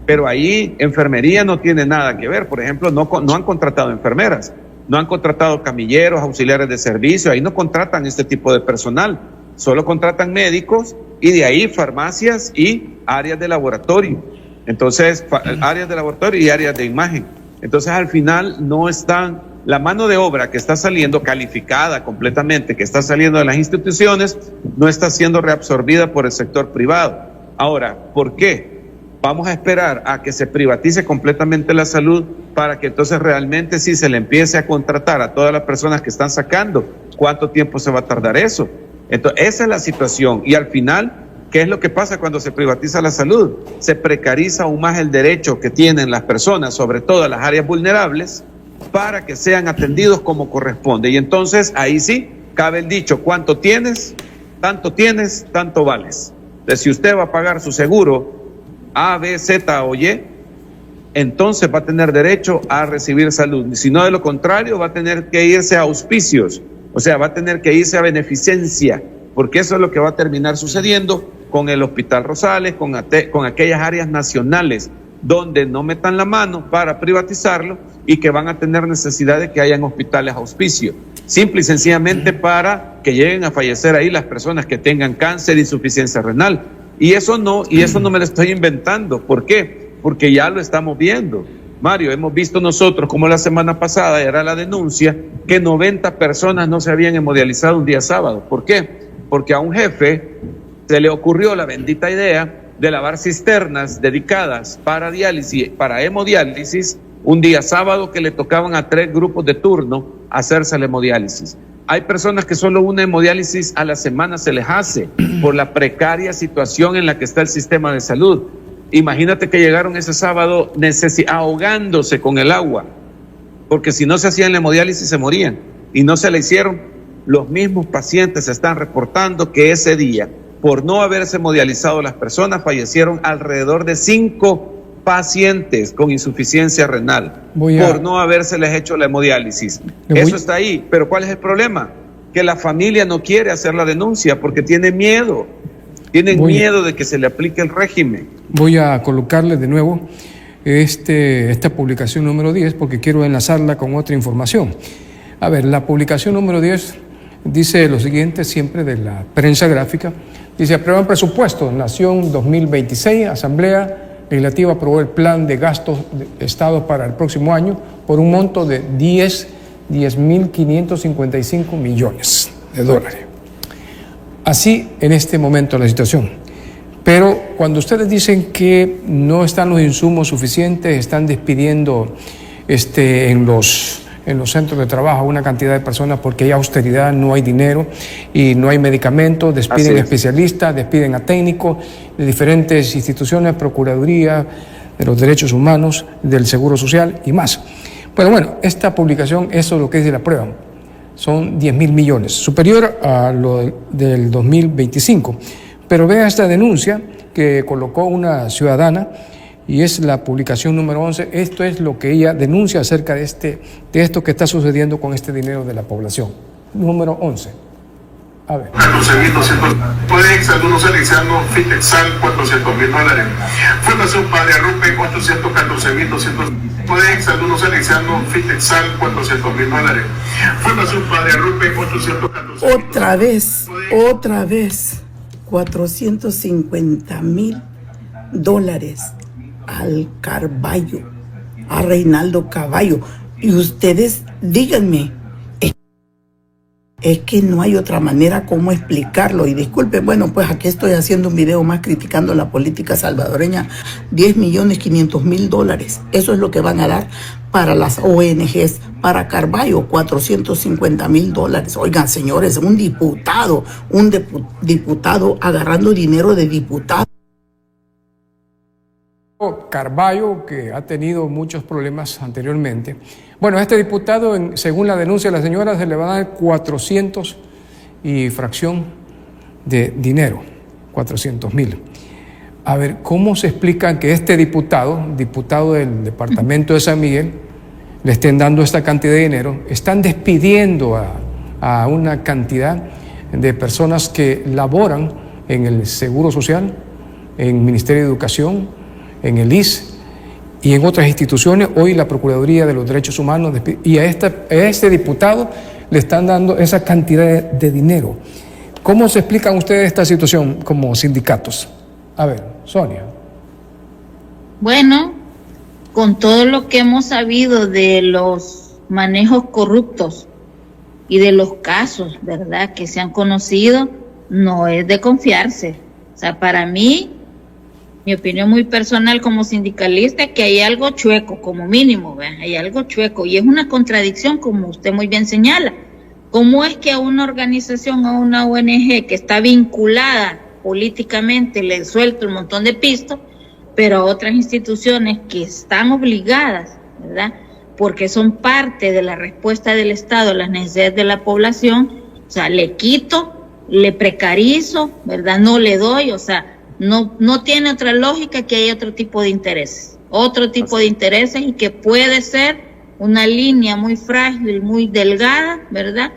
Pero ahí enfermería no tiene nada que ver. Por ejemplo, no han contratado enfermeras, no han contratado camilleros, auxiliares de servicio, ahí no contratan este tipo de personal, solo contratan médicos y de ahí farmacias y áreas de laboratorio. Entonces, áreas de laboratorio y áreas de imagen. Entonces, al final no están, la mano de obra que está saliendo calificada completamente, que está saliendo de las instituciones, no está siendo reabsorbida por el sector privado. Ahora, ¿por qué? Vamos a esperar a que se privatice completamente la salud para que entonces realmente sí se le empiece a contratar a todas las personas que están sacando. ¿Cuánto tiempo se va a tardar eso? Entonces, esa es la situación. Y al final, ¿qué es lo que pasa cuando se privatiza la salud? Se precariza aún más el derecho que tienen las personas, sobre todo las áreas vulnerables, para que sean atendidos como corresponde. Y entonces, ahí sí, cabe el dicho, ¿cuánto tienes? Tanto vales. Entonces, si usted va a pagar su seguro A, B, Z o Y, entonces va a tener derecho a recibir salud. Si no, de lo contrario, va a tener que irse a auspicios, o sea, va a tener que irse a beneficencia, porque eso es lo que va a terminar sucediendo con el Hospital Rosales, con aquellas áreas nacionales donde no metan la mano para privatizarlo y que van a tener necesidad de que hayan hospitales auspicio, simple y sencillamente para que lleguen a fallecer ahí las personas que tengan cáncer, insuficiencia renal. Y eso no me lo estoy inventando. ¿Por qué? Porque ya lo estamos viendo. Mario, hemos visto nosotros como la semana pasada era la denuncia que 90 personas no se habían hemodializado un día sábado. ¿Por qué? Porque a un jefe se le ocurrió la bendita idea de lavar cisternas dedicadas para diálisis, para hemodiálisis, un día sábado que le tocaban a 3 grupos de turno hacerse la hemodiálisis. Hay personas que solo una hemodiálisis a la semana se les hace por la precaria situación en la que está el sistema de salud. Imagínate que llegaron ese sábado ahogándose con el agua, porque si no se hacían la hemodiálisis se morían, y no se la hicieron. Los mismos pacientes están reportando que ese día, por no haberse hemodializado las personas, fallecieron alrededor de 5 pacientes con insuficiencia renal por no habérseles hecho la hemodiálisis. Eso está ahí, pero ¿cuál es el problema? Que la familia no quiere hacer la denuncia porque tiene miedo. Tienen miedo de que se le aplique el régimen. Voy a colocarle de nuevo esta publicación número 10 porque quiero enlazarla con otra información. A ver, la publicación número 10 dice lo siguiente, siempre de la prensa gráfica. Dice, aprueban presupuesto, Nación 2026, Asamblea Legislativa aprobó el plan de gastos de Estado para el próximo año por un monto de 10.555 millones de dólares. Así en este momento la situación. Pero cuando ustedes dicen que no están los insumos suficientes, están despidiendo en los centros de trabajo una cantidad de personas porque hay austeridad, no hay dinero y no hay medicamentos, despiden especialistas, despiden a técnicos de diferentes instituciones, Procuraduría de los Derechos Humanos, del Seguro Social y más. Bueno, esta publicación, eso es lo que dice la prueba, son 10.000 millones, superior a lo del 2025. Pero vea esta denuncia que colocó una ciudadana, y es la publicación número 11. Esto es lo que ella denuncia acerca de esto que está sucediendo con este dinero de la población. Número 11. A ver. Puede exalumnos Alexandro Fitexal, $400,000. Fundación Padre Arrupe, 814,200. Puede exalumnos Alexandro Fitexal, $400,000. Fundación Padre Arrupe, 814. Otra vez, $450,000 al Carballo, a Reinaldo Caballo. Y ustedes díganme, es que no hay otra manera como explicarlo. Y disculpen, bueno, pues aquí estoy haciendo un video más criticando la política salvadoreña. $10,500,000. Eso es lo que van a dar para las ONGs. Para Carballo, $450,000. Oigan, señores, un diputado agarrando dinero de diputado. Carballo, que ha tenido muchos problemas anteriormente. Bueno, a este diputado, según la denuncia de la señora, se le va a dar 400 y fracción de dinero, 400,000. A ver, ¿cómo se explica que este diputado del departamento de San Miguel, le estén dando esta cantidad de dinero? Están despidiendo a una cantidad de personas que laboran en el Seguro Social, en el Ministerio de Educación, en el IS y en otras instituciones. Hoy la Procuraduría de los Derechos Humanos, y a este diputado le están dando esa cantidad de dinero. ¿Cómo se explican ustedes esta situación como sindicatos? A ver, Sonia. Bueno, con todo lo que hemos sabido de los manejos corruptos y de los casos, ¿verdad?, que se han conocido, no es de confiarse. O sea, para mí, mi opinión muy personal como sindicalista, que hay algo chueco, como mínimo, ¿verdad? Hay algo chueco, y es una contradicción, como usted muy bien señala. ¿Cómo es que a una organización, a una ONG que está vinculada políticamente, le suelto un montón de pistos, pero a otras instituciones que están obligadas, ¿verdad?, porque son parte de la respuesta del Estado a las necesidades de la población, o sea, le quito, le precarizo, ¿verdad?, no le doy, o sea, no tiene otra lógica que hay otro tipo de intereses, y que puede ser una línea muy frágil, muy delgada, ¿verdad?,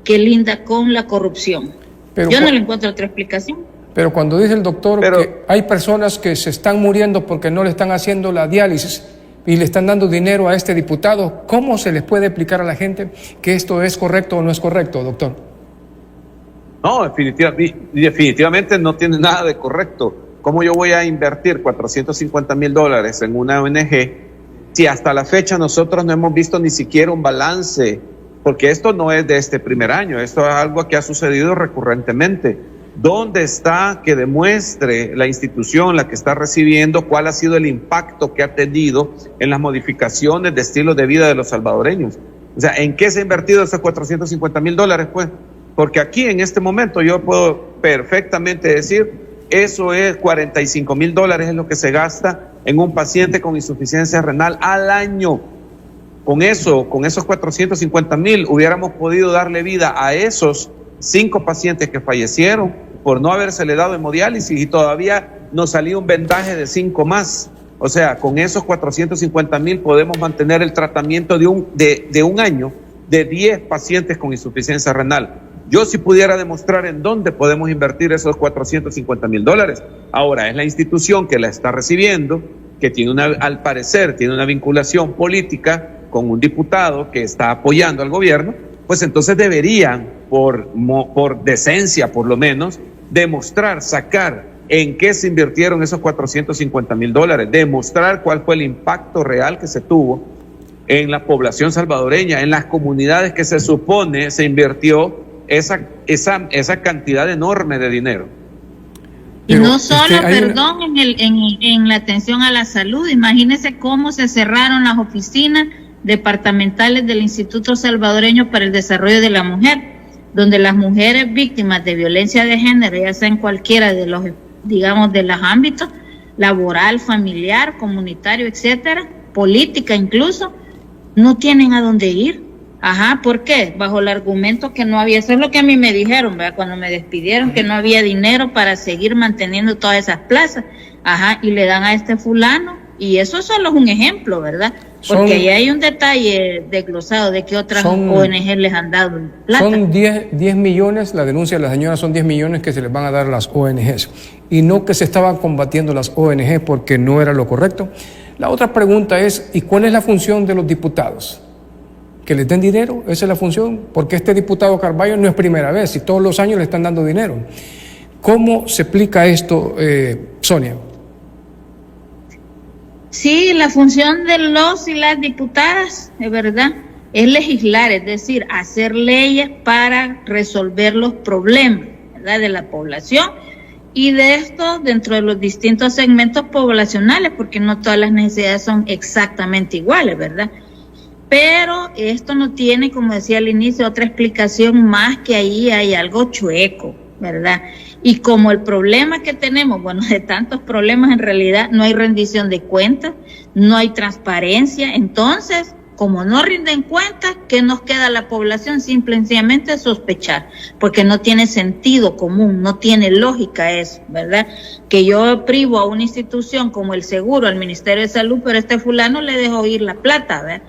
que linda con la corrupción. Pero yo no le encuentro otra explicación. Pero cuando dice el doctor que hay personas que se están muriendo porque no le están haciendo la diálisis y le están dando dinero a este diputado, ¿cómo se les puede explicar a la gente que esto es correcto o no es correcto, doctor? No, definitivamente no tiene nada de correcto. ¿Cómo yo voy a invertir $450,000 en una ONG si hasta la fecha nosotros no hemos visto ni siquiera un balance? Porque esto no es de este primer año, esto es algo que ha sucedido recurrentemente. ¿Dónde está que demuestre la institución, la que está recibiendo, cuál ha sido el impacto que ha tenido en las modificaciones de estilos de vida de los salvadoreños? O sea, ¿en qué se ha invertido esos $450,000, pues? Porque aquí en este momento yo puedo perfectamente decir, eso es $45,000 es lo que se gasta en un paciente con insuficiencia renal al año. Con esos $450,000 hubiéramos podido darle vida a esos 5 pacientes que fallecieron por no habérsele dado hemodiálisis y todavía nos salía un vendaje de 5 más. O sea, con esos $450,000 podemos mantener el tratamiento de un año de 10 pacientes con insuficiencia renal. Yo si pudiera demostrar en dónde podemos invertir esos $450,000. Ahora, es la institución que la está recibiendo, que tiene al parecer tiene una vinculación política con un diputado que está apoyando al gobierno, pues entonces deberían, por decencia por lo menos, demostrar, sacar en qué se invirtieron esos $450,000, demostrar cuál fue el impacto real que se tuvo en la población salvadoreña, en las comunidades que se supone se invirtió esa cantidad enorme de dinero. Y no solo, en la atención a la salud, imagínese cómo se cerraron las oficinas departamentales del Instituto Salvadoreño para el Desarrollo de la Mujer, donde las mujeres víctimas de violencia de género, ya sea en cualquiera de los, digamos, de los ámbitos, laboral, familiar, comunitario, etcétera, política incluso, no tienen a dónde ir. Ajá, ¿por qué? Bajo el argumento que no había, eso es lo que a mí me dijeron, ¿verdad? Cuando me despidieron, que no había dinero para seguir manteniendo todas esas plazas. Ajá, y le dan a este fulano, y eso solo es un ejemplo, ¿verdad? Porque ahí hay un detalle desglosado de que otras ONG les han dado plata. Son 10 millones, la denuncia de la señora son 10 millones que se les van a dar a las ONGs, y no que se estaban combatiendo las ONG porque no era lo correcto. La otra pregunta es, ¿y cuál es la función de los diputados? ¿Que les den dinero? Esa es la función, porque este diputado Carballo no es primera vez, y todos los años le están dando dinero. ¿Cómo se explica esto, Sonia? Sí, la función de los y las diputadas, es verdad, es legislar, es decir, hacer leyes para resolver los problemas, ¿verdad?, de la población, y de esto dentro de los distintos segmentos poblacionales, porque no todas las necesidades son exactamente iguales, ¿verdad? Pero esto no tiene, como decía al inicio, otra explicación más que ahí hay algo chueco, ¿verdad? Y como el problema que tenemos, bueno, de tantos problemas en realidad no hay rendición de cuentas, no hay transparencia, entonces, como no rinden cuentas, ¿qué nos queda a la población? Simple y sencillamente sospechar, porque no tiene sentido común, no tiene lógica eso, ¿verdad? Que yo privo a una institución como el Seguro, al Ministerio de Salud, pero este fulano le dejo ir la plata, ¿verdad?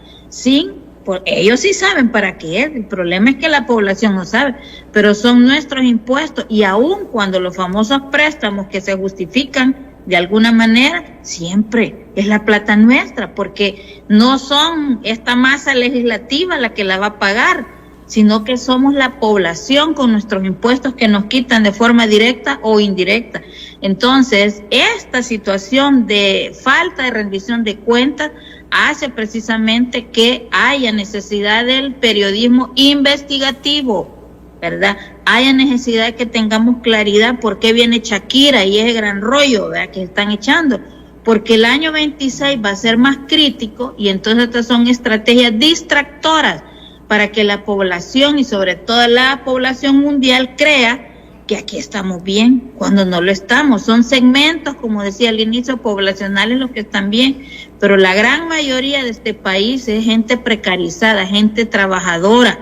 Ellos sí saben para qué es, el problema es que la población no sabe, pero son nuestros impuestos, y aun cuando los famosos préstamos que se justifican de alguna manera, siempre es la plata nuestra, porque no son esta masa legislativa la que la va a pagar, sino que somos la población con nuestros impuestos que nos quitan de forma directa o indirecta. Entonces, esta situación de falta de rendición de cuentas hace precisamente que haya necesidad del periodismo investigativo, ¿verdad? Haya necesidad de que tengamos claridad por qué viene Shakira y ese gran rollo, ¿verdad?, que están echando, porque el año 26 va a ser más crítico y entonces estas son estrategias distractoras para que la población y sobre todo la población mundial crea que aquí estamos bien, cuando no lo estamos. Son segmentos, como decía al inicio, poblacionales los que están bien, pero la gran mayoría de este país es gente precarizada, gente trabajadora.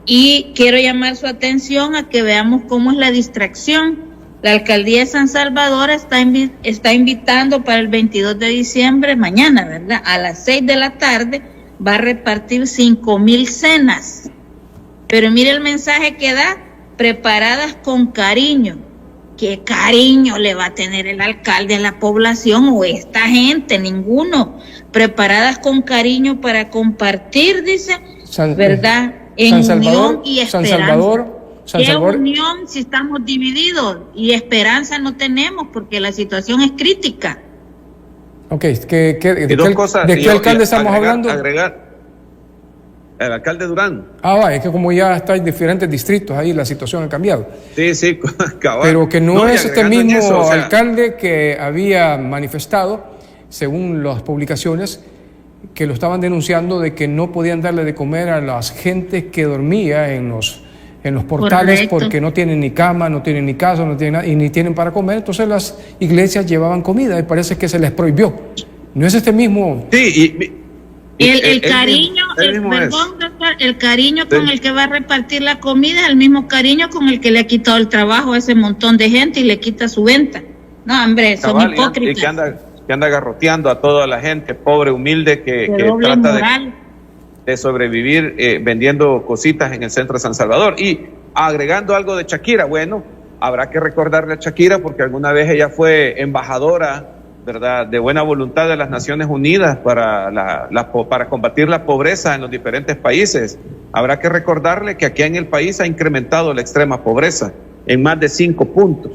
Y quiero llamar su atención a que veamos cómo es la distracción. La alcaldía de San Salvador está invitando para el 22 de diciembre, mañana, ¿verdad?, a las 6 de la tarde, va a repartir 5,000 cenas. Pero mire el mensaje que da: preparadas con cariño. ¿Qué cariño le va a tener el alcalde a la población o esta gente? Ninguno. Preparadas con cariño para compartir, dice, ¿verdad?, en unión y esperanza. ¿Qué unión si estamos divididos? Y esperanza no tenemos porque la situación es crítica. Ok, ¿de qué alcalde estamos hablando? El alcalde Durán. Es que como ya está en diferentes distritos, ahí la situación ha cambiado. Sí, cabal. Pero que no es este mismo alcalde que había manifestado, según las publicaciones, que lo estaban denunciando de que no podían darle de comer a las gentes que dormía en los portales. Correcto. Porque no tienen ni cama, no tienen ni casa, no tienen nada, y ni tienen para comer. Entonces las iglesias llevaban comida y parece que se les prohibió. ¿No es este mismo? Sí, el cariño, el cariño con el que va a repartir la comida es el mismo cariño con el que le ha quitado el trabajo a ese montón de gente y le quita su venta. No, hombre, son hipócritas. Y que anda garroteando a toda la gente pobre, humilde, que trata de sobrevivir vendiendo cositas en el centro de San Salvador. Y agregando algo de Shakira, bueno, habrá que recordarle a Shakira porque alguna vez ella fue embajadora, ¿verdad?, de buena voluntad de las Naciones Unidas para combatir la pobreza en los diferentes países. Habrá que recordarle que aquí en el país ha incrementado la extrema pobreza en más de 5 puntos.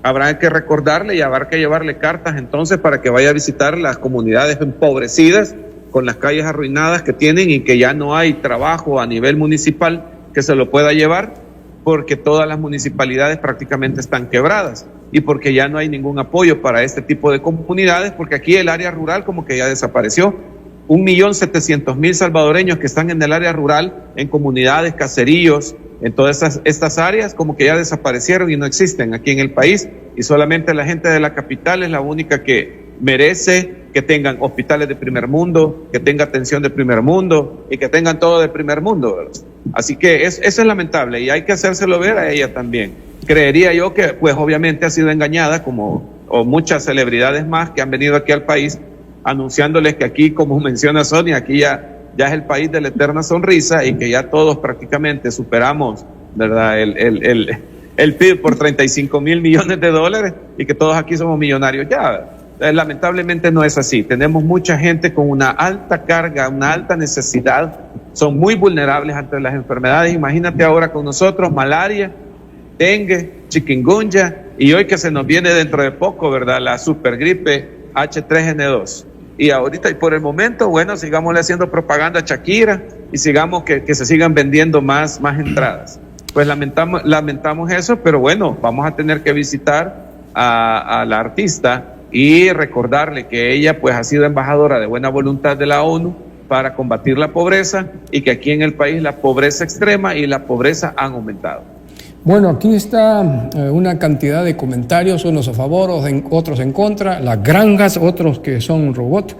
Habrá que recordarle y habrá que llevarle cartas entonces para que vaya a visitar las comunidades empobrecidas con las calles arruinadas que tienen y que ya no hay trabajo a nivel municipal que se lo pueda llevar porque todas las municipalidades prácticamente están quebradas y porque ya no hay ningún apoyo para este tipo de comunidades porque aquí el área rural como que ya desapareció. 1.700.000 salvadoreños que están en el área rural, en comunidades, caseríos, en todas estas áreas como que ya desaparecieron y no existen aquí en el país y solamente la gente de la capital es la única que merece que tengan hospitales de primer mundo, que tenga atención de primer mundo y que tengan todo de primer mundo, ¿verdad? Así que eso es lamentable y hay que hacérselo ver a ella también. Creería yo que pues obviamente ha sido engañada o muchas celebridades más que han venido aquí al país anunciándoles que aquí, como menciona Sonia, aquí ya es el país de la eterna sonrisa y que ya todos prácticamente superamos, ¿verdad?, el PIB por 35,000 millones de dólares y que todos aquí somos millonarios ya. Lamentablemente no es así. Tenemos mucha gente con una alta carga, una alta necesidad, son muy vulnerables ante las enfermedades. Imagínate ahora con nosotros malaria, dengue, chikungunya y hoy que se nos viene dentro de poco, ¿verdad?, la supergripe H3N2. Y ahorita y por el momento, bueno, sigámosle haciendo propaganda a Shakira y sigamos que se sigan vendiendo más entradas. Pues lamentamos eso, pero bueno, vamos a tener que visitar a la artista y recordarle que ella pues ha sido embajadora de buena voluntad de la ONU para combatir la pobreza y que aquí en el país la pobreza extrema y la pobreza han aumentado. Bueno, aquí está una cantidad de comentarios, unos a favor, otros en contra, las granjas, otros que son robots,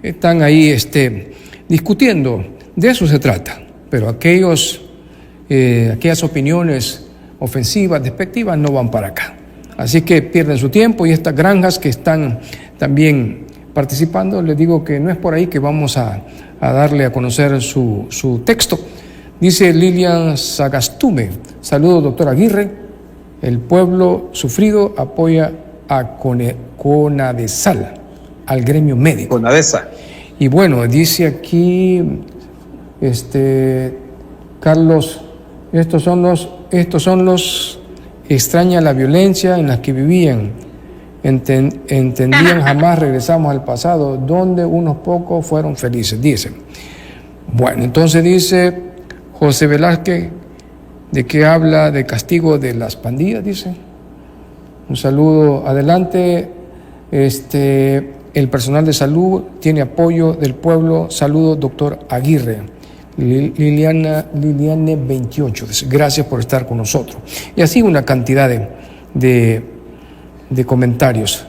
están ahí discutiendo, de eso se trata, pero aquellas opiniones ofensivas, despectivas, no van para acá. Así que pierden su tiempo y estas granjas que están también participando, les digo que no es por ahí que vamos a darle a conocer su texto. Dice Lilian Sagastume, saludos doctor Aguirre, el pueblo sufrido apoya a CONADESAL, al gremio médico. CONADESA. Y bueno, dice aquí Carlos Estos son los extraña la violencia en la que vivían. Entendían jamás regresamos al pasado, donde unos pocos fueron felices, dicen. Bueno, entonces dice José Velázquez, ¿de qué habla? De castigo de las pandillas, dice. Un saludo, adelante. El personal de salud tiene apoyo del pueblo. Saludo, doctor Aguirre. Liliane 28, dice, gracias por estar con nosotros. Y así una cantidad de comentarios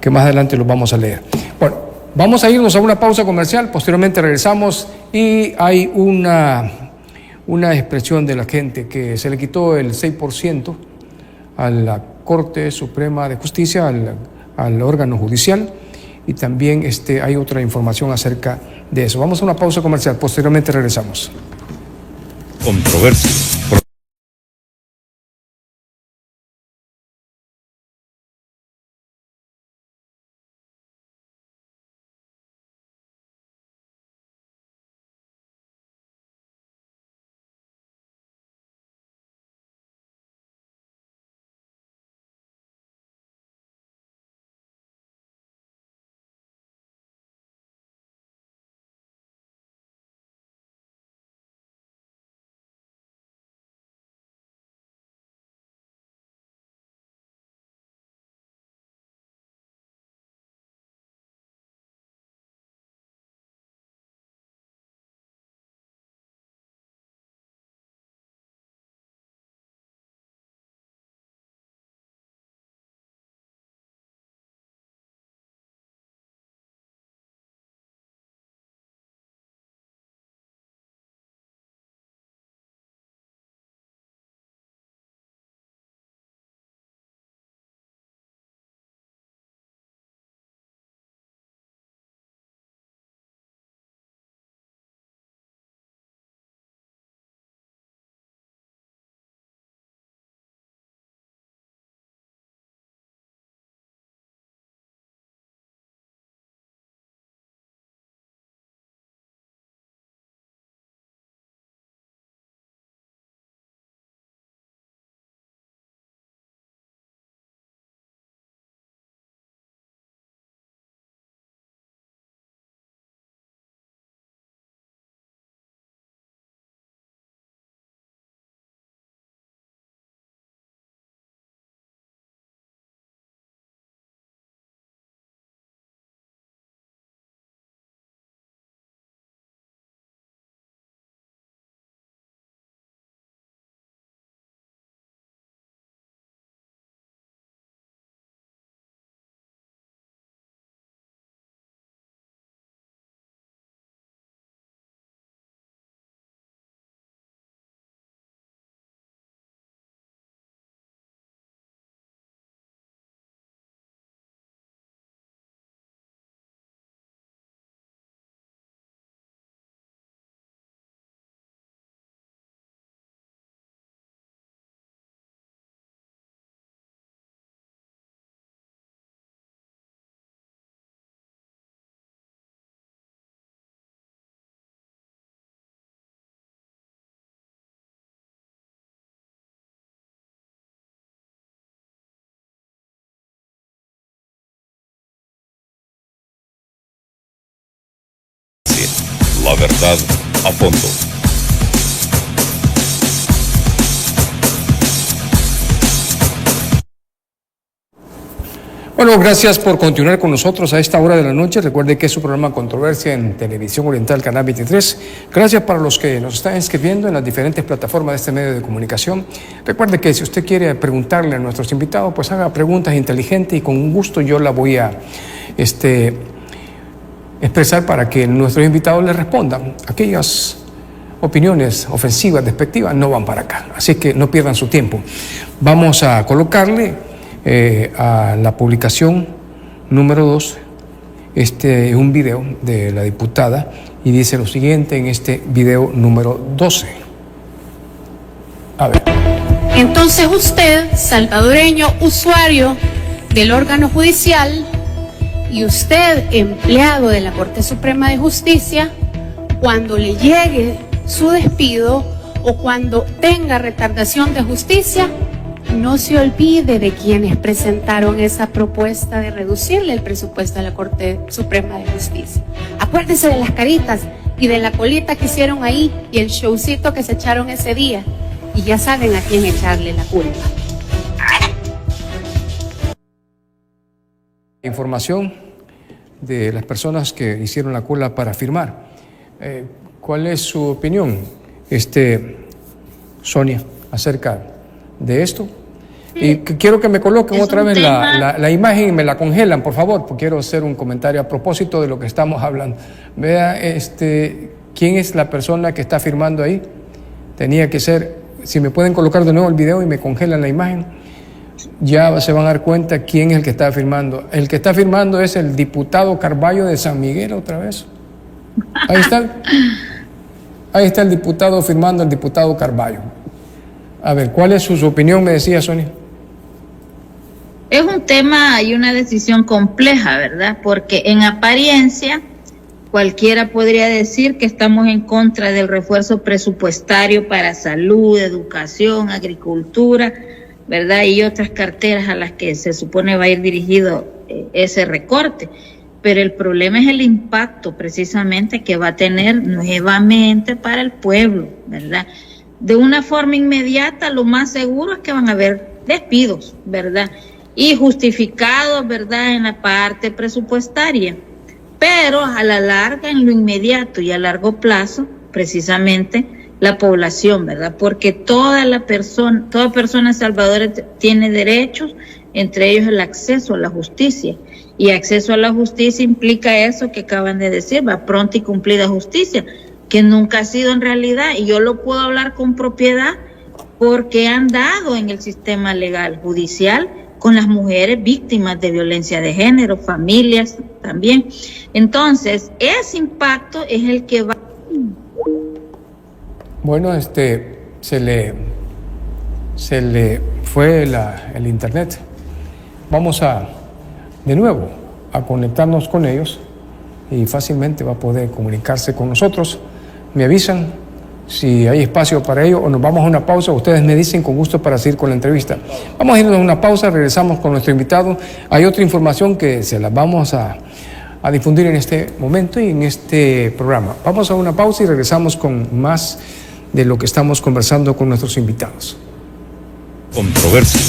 que más adelante los vamos a leer. Bueno, vamos a irnos a una pausa comercial, posteriormente regresamos y hay una expresión de la gente que se le quitó el 6% a la Corte Suprema de Justicia, al órgano judicial, y también hay otra información acerca de eso. Vamos a una pausa comercial, posteriormente regresamos. Controversia. La verdad a fondo. Bueno, gracias por continuar con nosotros a esta hora de la noche. Recuerde que es su programa Controversia en Televisión Oriental, Canal 23. Gracias para los que nos están escribiendo en las diferentes plataformas de este medio de comunicación. Recuerde que si usted quiere preguntarle a nuestros invitados, pues haga preguntas inteligentes y con gusto yo la voy a expresar para que nuestros invitados le respondan. Aquellas opiniones ofensivas, despectivas, no van para acá. Así que no pierdan su tiempo. Vamos a colocarle a la publicación número 2 un video de la diputada y dice lo siguiente en este video número 12. A ver. Entonces usted, salvadoreño, usuario del órgano judicial, y usted, empleado de la Corte Suprema de Justicia, cuando le llegue su despido o cuando tenga retardación de justicia, no se olvide de quienes presentaron esa propuesta de reducirle el presupuesto a la Corte Suprema de Justicia. Acuérdese de las caritas y de la colita que hicieron ahí y el showcito que se echaron ese día. Y ya saben a quién echarle la culpa. Información de las personas que hicieron la cola para firmar. ¿Cuál es su opinión, Sonia, acerca de esto? Y quiero que me coloquen otra vez la imagen y me la congelan, por favor, porque quiero hacer un comentario a propósito de lo que estamos hablando. Vea, ¿quién es la persona que está firmando ahí? Tenía que ser, si me pueden colocar de nuevo el video y me congelan la imagen, ya se van a dar cuenta quién es el que está firmando. El que está firmando es el diputado Carballo de San Miguel, otra vez. Ahí está. Ahí está el diputado firmando, el diputado Carballo. A ver, ¿cuál es su opinión? Me decía Sonia. Es un tema y una decisión compleja, ¿verdad? Porque en apariencia cualquiera podría decir que estamos en contra del refuerzo presupuestario para salud, educación, agricultura, ¿verdad? Y otras carteras a las que se supone va a ir dirigido ese recorte. Pero el problema es el impacto precisamente que va a tener nuevamente para el pueblo, ¿verdad? De una forma inmediata, lo más seguro es que van a haber despidos, ¿verdad? Y justificados, ¿verdad?, en la parte presupuestaria. Pero a la larga, en lo inmediato y a largo plazo, precisamente la población, ¿verdad? Porque toda persona salvadora tiene derechos, entre ellos el acceso a la justicia. Y acceso a la justicia implica eso que acaban de decir, va pronta y cumplida justicia, que nunca ha sido en realidad, y yo lo puedo hablar con propiedad porque han dado en el sistema legal judicial con las mujeres víctimas de violencia de género, familias también. Entonces, ese impacto es el que va. Bueno, se le fue el internet. Vamos de nuevo a conectarnos con ellos y fácilmente va a poder comunicarse con nosotros. Me avisan si hay espacio para ello o nos vamos a una pausa. Ustedes me dicen con gusto para seguir con la entrevista. Vamos a irnos a una pausa, regresamos con nuestro invitado. Hay otra información que se la vamos a difundir en este momento y en este programa. Vamos a una pausa y regresamos con más de lo que estamos conversando con nuestros invitados. Controversia.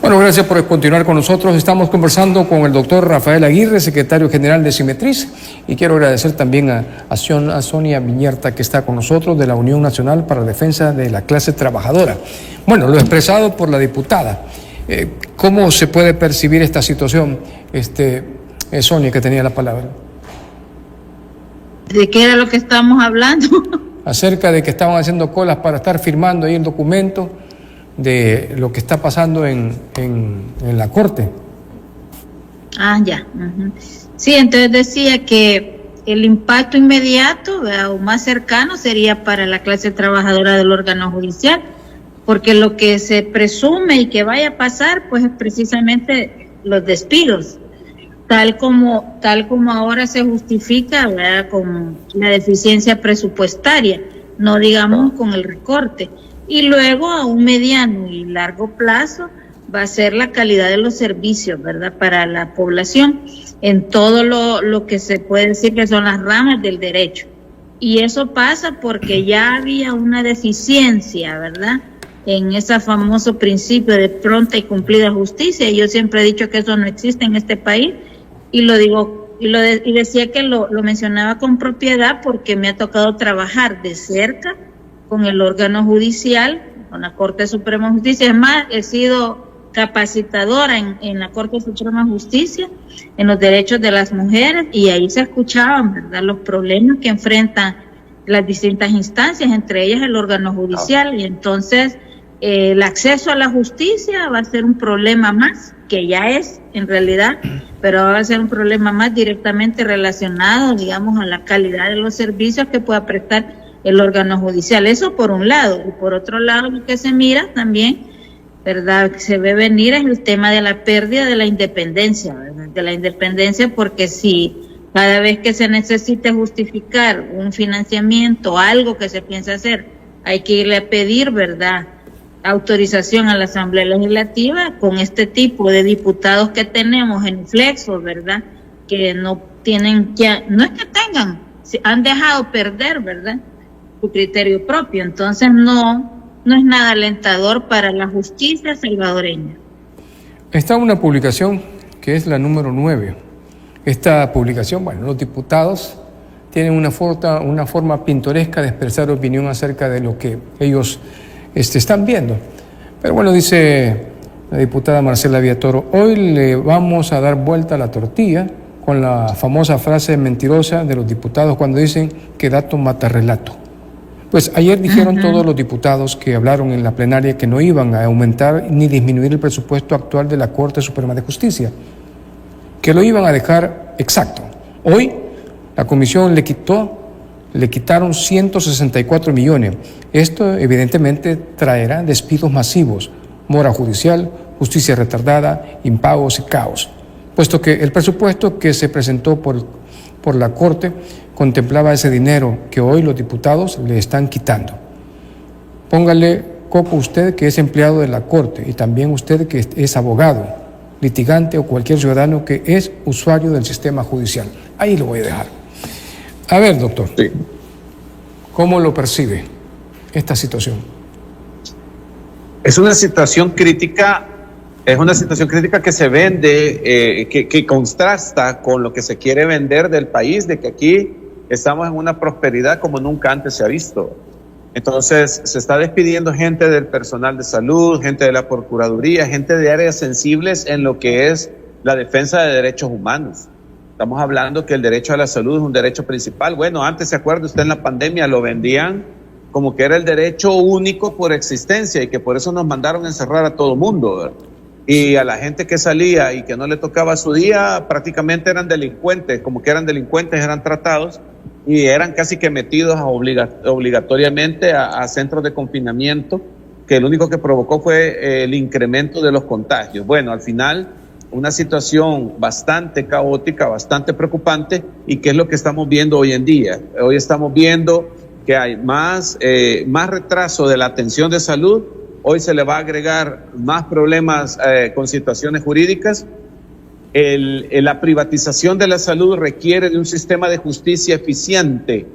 Bueno, gracias por continuar con nosotros. Estamos conversando con el doctor Rafael Aguirre, secretario general de Simetriz, y quiero agradecer también a Sonia Viñerta, que está con nosotros, de la Unión Nacional para la Defensa de la Clase Trabajadora. Bueno, lo expresado por la diputada. ¿Cómo se puede percibir esta situación? Sonia, que tenía la palabra. ¿De qué era lo que estábamos hablando? Acerca de que estaban haciendo colas para estar firmando ahí el documento de lo que está pasando en la Corte. Ya. Uh-huh. Sí, entonces decía que el impacto inmediato, ¿verdad?, o más cercano sería para la clase trabajadora del órgano judicial, porque lo que se presume y que vaya a pasar, pues es precisamente los despidos, tal como ahora se justifica, ¿verdad?, con la deficiencia presupuestaria, no digamos con el recorte. Y luego a un mediano y largo plazo va a ser la calidad de los servicios, ¿verdad?, para la población en todo lo que se puede decir que son las ramas del derecho. Y eso pasa porque ya había una deficiencia, ¿verdad?, en ese famoso principio de pronta y cumplida justicia. Y yo siempre he dicho que eso no existe en este país, y lo digo, y decía que lo mencionaba con propiedad porque me ha tocado trabajar de cerca con el órgano judicial, con la Corte Suprema de Justicia. Es más, he sido capacitadora en la Corte Suprema de Justicia en los derechos de las mujeres, y ahí se escuchaban, ¿verdad?, los problemas que enfrentan las distintas instancias, entre ellas el órgano judicial. Y entonces el acceso a la justicia va a ser un problema más, que ya es en realidad, pero va a ser un problema más directamente relacionado, digamos, a la calidad de los servicios que pueda prestar el órgano judicial. Eso por un lado. Y por otro lado, lo que se mira también, ¿verdad?, que se ve venir, es el tema de la pérdida de la independencia, ¿verdad?, de la independencia, porque si cada vez que se necesite justificar un financiamiento, algo que se piensa hacer, hay que irle a pedir, ¿verdad?, autorización a la Asamblea Legislativa, con este tipo de diputados que tenemos en flexo, ¿verdad?, que no tienen, no es que tengan, han dejado perder, ¿verdad?, su criterio propio. Entonces no es nada alentador para la justicia salvadoreña. Está una publicación que es la número 9. Esta publicación, bueno, los diputados tienen una forma pintoresca de expresar opinión acerca de lo que ellos están viendo. Pero bueno, dice la diputada Marcela Villatoro, hoy le vamos a dar vuelta a la tortilla con la famosa frase mentirosa de los diputados cuando dicen que dato mata relato. Pues ayer dijeron todos los diputados que hablaron en la plenaria que no iban a aumentar ni disminuir el presupuesto actual de la Corte Suprema de Justicia, que lo iban a dejar exacto. Hoy la comisión le quitaron 164 millones. Esto evidentemente traerá despidos masivos, mora judicial, justicia retardada, impagos y caos, puesto que el presupuesto que se presentó por la Corte contemplaba ese dinero que hoy los diputados le están quitando. Póngale coco usted que es empleado de la Corte, y también usted que es abogado, litigante o cualquier ciudadano que es usuario del sistema judicial. Ahí lo voy a dejar. A ver, doctor, sí, ¿cómo lo percibe esta situación? Es una situación crítica. Es una situación crítica que se vende, que contrasta con lo que se quiere vender del país, de que aquí estamos en una prosperidad como nunca antes se ha visto. Entonces, se está despidiendo gente del personal de salud, gente de la Procuraduría, gente de áreas sensibles en lo que es la defensa de derechos humanos. Estamos hablando que el derecho a la salud es un derecho principal. Bueno, antes, ¿se acuerda usted? En la pandemia lo vendían como que era el derecho único por existencia y que por eso nos mandaron a encerrar a todo mundo, ¿verdad? Y a la gente que salía y que no le tocaba su día, prácticamente eran delincuentes, como que eran delincuentes, eran tratados y eran casi que metidos obligatoriamente a centros de confinamiento, que lo único que provocó fue el incremento de los contagios. Bueno, al final, una situación bastante caótica, bastante preocupante, y que es lo que estamos viendo hoy en día. Hoy estamos viendo que hay más retraso de la atención de salud. Hoy se le va a agregar más problemas con situaciones jurídicas. La privatización de la salud requiere de un sistema de justicia eficiente.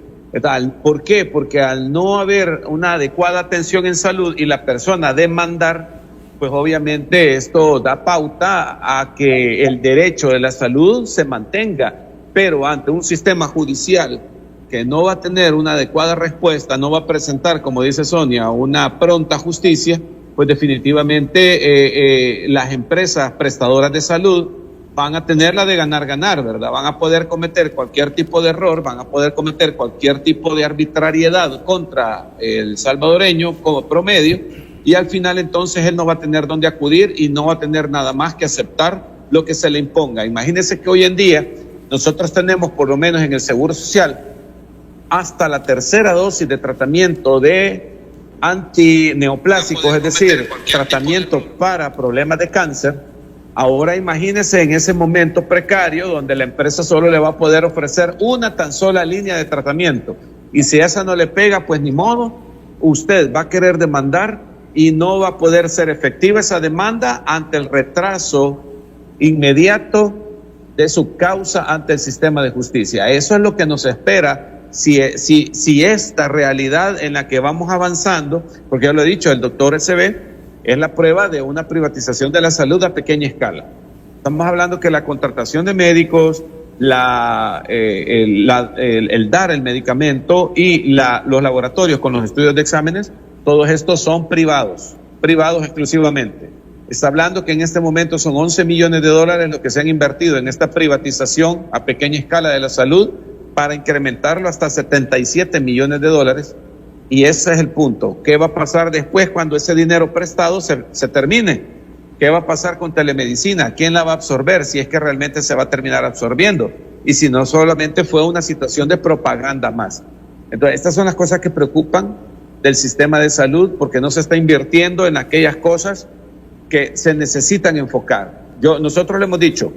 ¿Por qué? Porque al no haber una adecuada atención en salud y la persona demandar, pues obviamente esto da pauta a que el derecho de la salud se mantenga, pero ante un sistema judicial que no va a tener una adecuada respuesta, no va a presentar, como dice Sonia, una pronta justicia, pues definitivamente las empresas prestadoras de salud van a tener la de ganar, ¿verdad? Van a poder cometer cualquier tipo de error, van a poder cometer cualquier tipo de arbitrariedad contra el salvadoreño como promedio, y al final entonces él no va a tener dónde acudir y no va a tener nada más que aceptar lo que se le imponga. Imagínense que hoy en día nosotros tenemos, por lo menos en el Seguro Social, hasta la tercera dosis de tratamiento de antineoplásicos, es decir, tratamiento para problemas de cáncer. Ahora imagínese en ese momento precario donde la empresa solo le va a poder ofrecer una tan sola línea de tratamiento, y si esa no le pega, pues ni modo, usted va a querer demandar y no va a poder ser efectiva esa demanda ante el retraso inmediato de su causa ante el sistema de justicia. Eso es lo que nos espera si esta realidad en la que vamos avanzando, porque ya lo he dicho, el doctor SB es la prueba de una privatización de la salud a pequeña escala. Estamos hablando que la contratación de médicos, el dar el medicamento y los laboratorios con los estudios de exámenes, todos estos son privados exclusivamente. Está hablando que en este momento son 11 millones de dólares lo que se han invertido en esta privatización a pequeña escala de la salud, para incrementarlo hasta 77 millones de dólares. Y ese es el punto. ¿Qué va a pasar después cuando ese dinero prestado se termine? ¿Qué va a pasar con telemedicina? ¿Quién la va a absorber? Si es que realmente se va a terminar absorbiendo. Y si no, solamente fue una situación de propaganda más. Entonces, estas son las cosas que preocupan del sistema de salud, porque no se está invirtiendo en aquellas cosas que se necesitan enfocar. Nosotros le hemos dicho,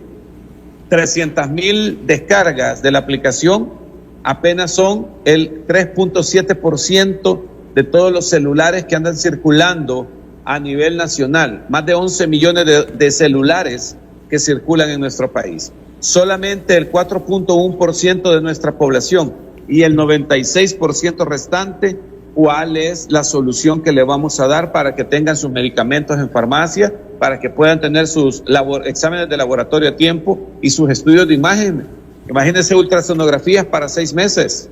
300,000 descargas de la aplicación apenas son el 3.7% de todos los celulares que andan circulando a nivel nacional. Más de 11 millones de celulares que circulan en nuestro país. Solamente el 4.1% de nuestra población, y el 96% restante, ¿cuál es la solución que le vamos a dar para que tengan sus medicamentos en farmacia, para que puedan tener sus exámenes de laboratorio a tiempo y sus estudios de imagen? Imagínense ultrasonografías para 6 meses,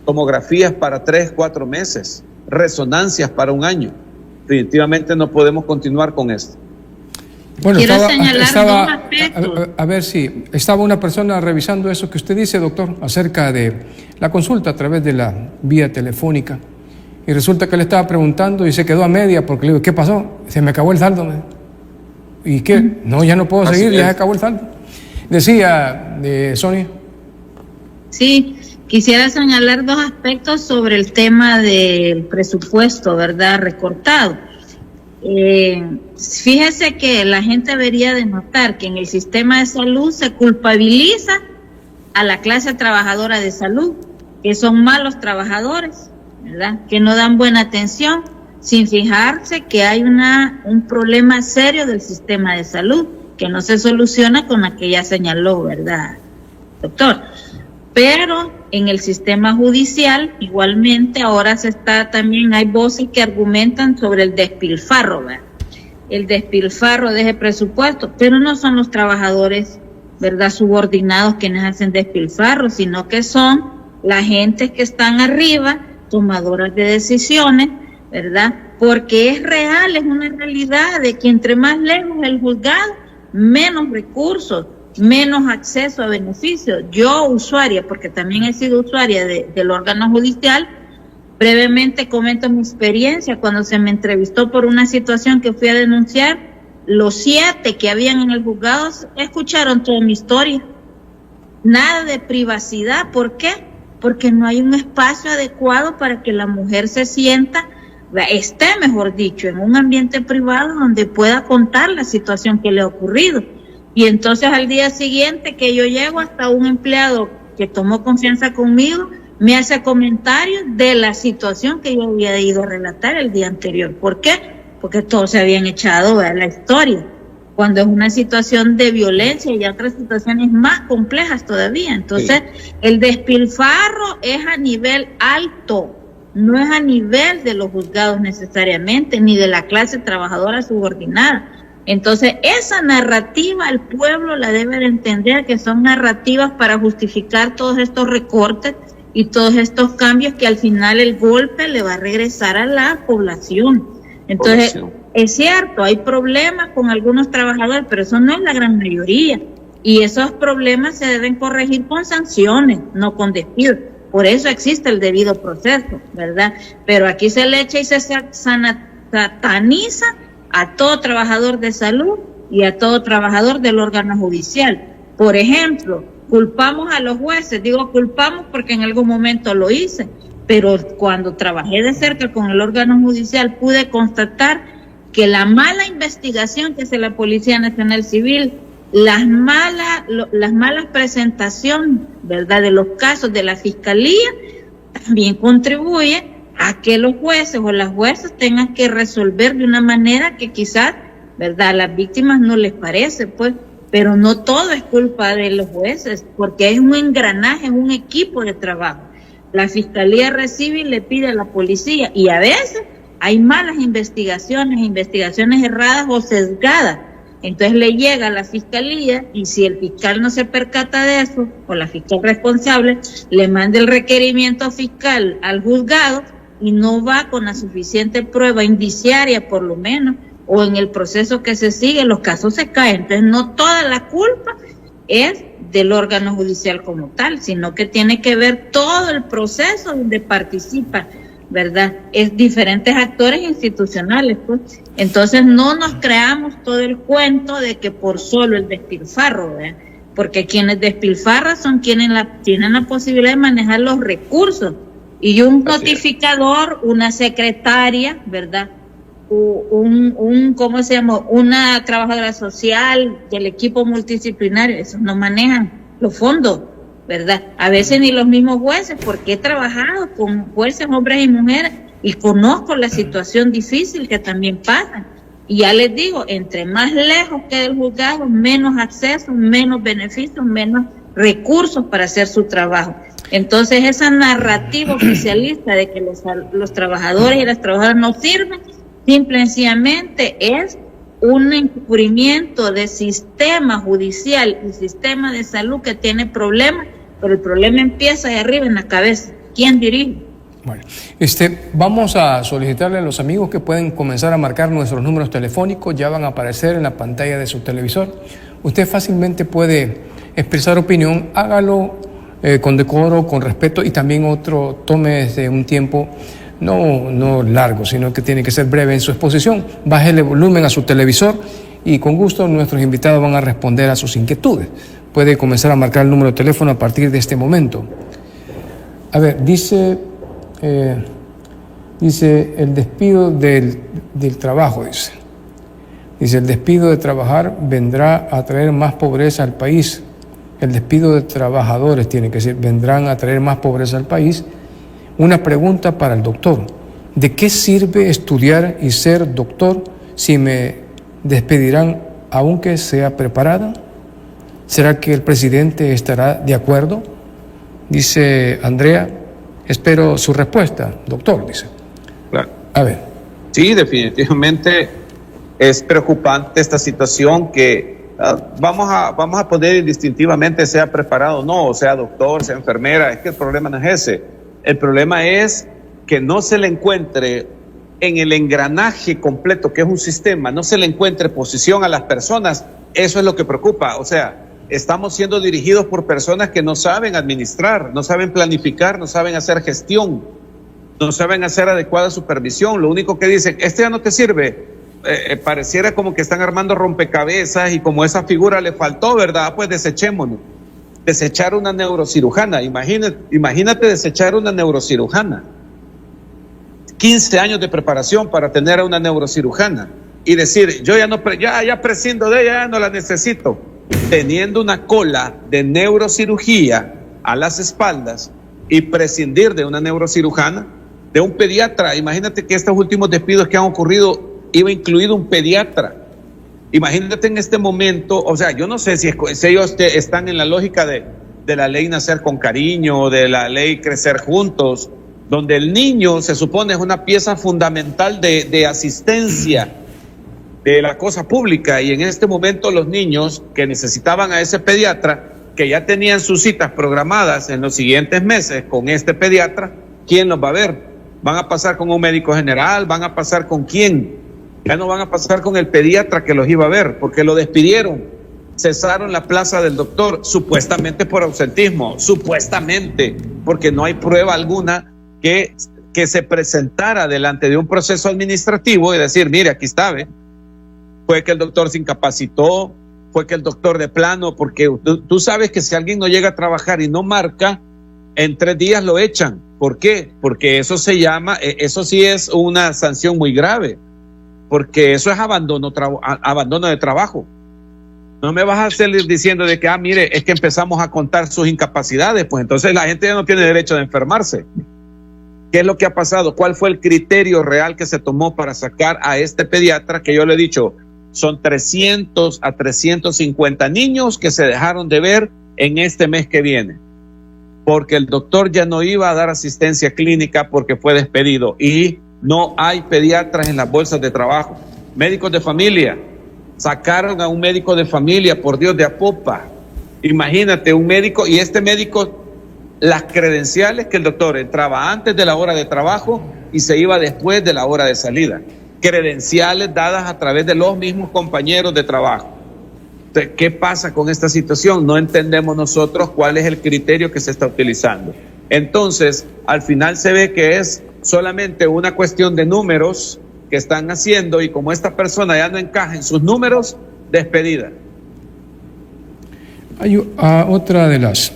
tomografías para 3, 4 meses, resonancias para 1 año. Definitivamente no podemos continuar con esto. Bueno, Quiero señalar dos aspectos. A ver si estaba una persona revisando eso que usted dice, doctor, acerca de la consulta a través de la vía telefónica. Y resulta que le estaba preguntando y se quedó a media porque le digo, ¿qué pasó? Se me acabó el saldo. ¿Y qué? No, ya no puedo seguir, ya se acabó el saldo. Decía Sonia. Sí, quisiera señalar dos aspectos sobre el tema del presupuesto, ¿verdad? Recortado. Fíjese que la gente debería de notar que en el sistema de salud se culpabiliza a la clase trabajadora de salud, que son malos trabajadores, ¿verdad? Que no dan buena atención, sin fijarse que hay un problema serio del sistema de salud, que no se soluciona con la que ya señaló, ¿verdad, doctor? Pero en el sistema judicial, igualmente, ahora hay voces que argumentan sobre el despilfarro, ¿verdad? El despilfarro de ese presupuesto, pero no son los trabajadores, ¿verdad?, subordinados quienes hacen despilfarro, sino que son la gente que están arriba, tomadoras de decisiones, ¿verdad? Porque es real, es una realidad de que entre más lejos el juzgado, menos recursos, menos acceso a beneficios. Yo, usuaria, porque también he sido usuaria del órgano judicial, brevemente comento mi experiencia cuando se me entrevistó por una situación que fui a denunciar. Los 7 que habían en el juzgado escucharon toda mi historia. Nada de privacidad. ¿Por qué? Porque no hay un espacio adecuado para que la mujer se sienta, esté, mejor dicho, en un ambiente privado donde pueda contar la situación que le ha ocurrido. Y entonces al día siguiente que yo llego, hasta un empleado que tomó confianza conmigo me hace comentarios de la situación que yo había ido a relatar el día anterior. ¿Por qué? Porque todos se habían echado a la historia, cuando es una situación de violencia y otras situaciones más complejas todavía. Entonces, sí, el despilfarro es a nivel alto, no es a nivel de los juzgados necesariamente, ni de la clase trabajadora subordinada. Entonces, esa narrativa el pueblo la debe de entender, que son narrativas para justificar todos estos recortes y todos estos cambios, que al final el golpe le va a regresar a la población. Entonces, es cierto, hay problemas con algunos trabajadores, pero eso no es la gran mayoría. Y esos problemas se deben corregir con sanciones, no con despidos. Por eso existe el debido proceso, ¿verdad? Pero aquí se le echa y se sataniza a todo trabajador de salud y a todo trabajador del órgano judicial. Por ejemplo, culpamos a los jueces, digo culpamos porque en algún momento lo hice, pero cuando trabajé de cerca con el órgano judicial pude constatar que la mala investigación que hace la Policía Nacional Civil, las malas presentaciones, ¿verdad?, de los casos de la Fiscalía, también contribuye a que los jueces o las jueces tengan que resolver de una manera que quizás, ¿verdad?, a las víctimas no les parece, pues, pero no todo es culpa de los jueces, porque es un engranaje, es un equipo de trabajo. La Fiscalía recibe y le pide a la policía, y a veces hay malas investigaciones erradas o sesgadas. Entonces le llega a la Fiscalía, y si el fiscal no se percata de eso, o la fiscal responsable, le manda el requerimiento fiscal al juzgado y no va con la suficiente prueba indiciaria, por lo menos, o en el proceso que se sigue, los casos se caen. Entonces no toda la culpa es del órgano judicial como tal, sino que tiene que ver todo el proceso donde participa, ¿verdad? Es diferentes actores institucionales, pues. Entonces no nos creamos todo el cuento de que por solo el despilfarro, ¿verdad? Porque quienes despilfarran son quienes tienen la posibilidad de manejar los recursos, y un notificador, una secretaria, ¿verdad?, ¿cómo se llama?, una trabajadora social del equipo multidisciplinario, esos no manejan los fondos, ¿verdad? A veces ni los mismos jueces, porque he trabajado con jueces, hombres y mujeres, y conozco la situación difícil que también pasa. Y ya les digo, entre más lejos quede el juzgado, menos acceso, menos beneficios, menos recursos para hacer su trabajo. Entonces, esa narrativa oficialista de que los trabajadores y las trabajadoras no sirven, simple y sencillamente es un encubrimiento del sistema judicial y sistema de salud que tiene problemas, pero el problema empieza de arriba en la cabeza. ¿Quién dirige? Bueno, vamos a solicitarle a los amigos que pueden comenzar a marcar nuestros números telefónicos, ya van a aparecer en la pantalla de su televisor. Usted fácilmente puede expresar opinión, hágalo con decoro, con respeto, y también tome un tiempo no largo, sino que tiene que ser breve en su exposición. Bájele volumen a su televisor y con gusto nuestros invitados van a responder a sus inquietudes. Puede comenzar a marcar el número de teléfono a partir de este momento. A ver, dice el despido del trabajo, dice el despido de trabajar vendrá a traer más pobreza al país. El despido de trabajadores, tiene que decir, vendrán a traer más pobreza al país. Una pregunta para el doctor: ¿de qué sirve estudiar y ser doctor si me despedirán aunque sea preparada? ¿Será que el presidente estará de acuerdo? Dice Andrea. Espero su respuesta, doctor, dice. Claro. A ver. Sí, definitivamente es preocupante esta situación que vamos a poner indistintivamente, sea preparado o no, sea doctor, sea enfermera. Es que el problema no es ese. El problema es que no se le encuentre en el engranaje completo, que es un sistema, no se le encuentre posición a las personas. Eso es lo que preocupa. O sea, estamos siendo dirigidos por personas que no saben administrar, no saben planificar, no saben hacer gestión, no saben hacer adecuada supervisión. Lo único que dicen, ya no te sirve. Pareciera como que están armando rompecabezas, y como esa figura le faltó, ¿verdad? Pues desechémonos. Desechar una neurocirujana, imagínate desechar una neurocirujana. 15 años de preparación para tener a una neurocirujana y decir, yo ya prescindo de ella, ya no la necesito. Teniendo una cola de neurocirugía a las espaldas y prescindir de una neurocirujana, de un pediatra. Imagínate que estos últimos despidos que han ocurrido iba incluido un pediatra. Imagínate en este momento, o sea, yo no sé si ellos están en la lógica de la ley Nacer con Cariño, de la ley Crecer Juntos, donde el niño se supone es una pieza fundamental de asistencia de la cosa pública, y en este momento los niños que necesitaban a ese pediatra, que ya tenían sus citas programadas en los siguientes meses con este pediatra, ¿quién los va a ver? ¿Van a pasar con un médico general? ¿Van a pasar con quién? Ya no van a pasar con el pediatra que los iba a ver, porque lo despidieron. Cesaron la plaza del doctor, supuestamente por ausentismo, supuestamente, porque no hay prueba alguna que se presentara delante de un proceso administrativo y decir, mire, aquí está, ¿ve? Fue que el doctor se incapacitó, fue que el doctor de plano, porque tú sabes que si alguien no llega a trabajar y no marca, en 3 días lo echan. ¿Por qué? Porque eso se llama, eso sí es una sanción muy grave, porque eso es abandono de trabajo. No me vas a hacer diciendo de que, mire, es que empezamos a contar sus incapacidades, pues entonces la gente ya no tiene derecho de enfermarse. ¿Qué es lo que ha pasado? ¿Cuál fue el criterio real que se tomó para sacar a este pediatra? Que yo le he dicho, son 300 a 350 niños que se dejaron de ver en este mes que viene, porque el doctor ya no iba a dar asistencia clínica porque fue despedido, y no hay pediatras en las bolsas de trabajo. Médicos de familia, sacaron a un médico de familia, por Dios, de Apopa. Imagínate, un médico, y este médico, las credenciales que el doctor entraba antes de la hora de trabajo y se iba después de la hora de salida. Credenciales dadas a través de los mismos compañeros de trabajo. Entonces, ¿qué pasa con esta situación? No entendemos nosotros cuál es el criterio que se está utilizando. Entonces, al final se ve que es solamente una cuestión de números que están haciendo, y como esta persona ya no encaja en sus números, despedida. Hay otra de las,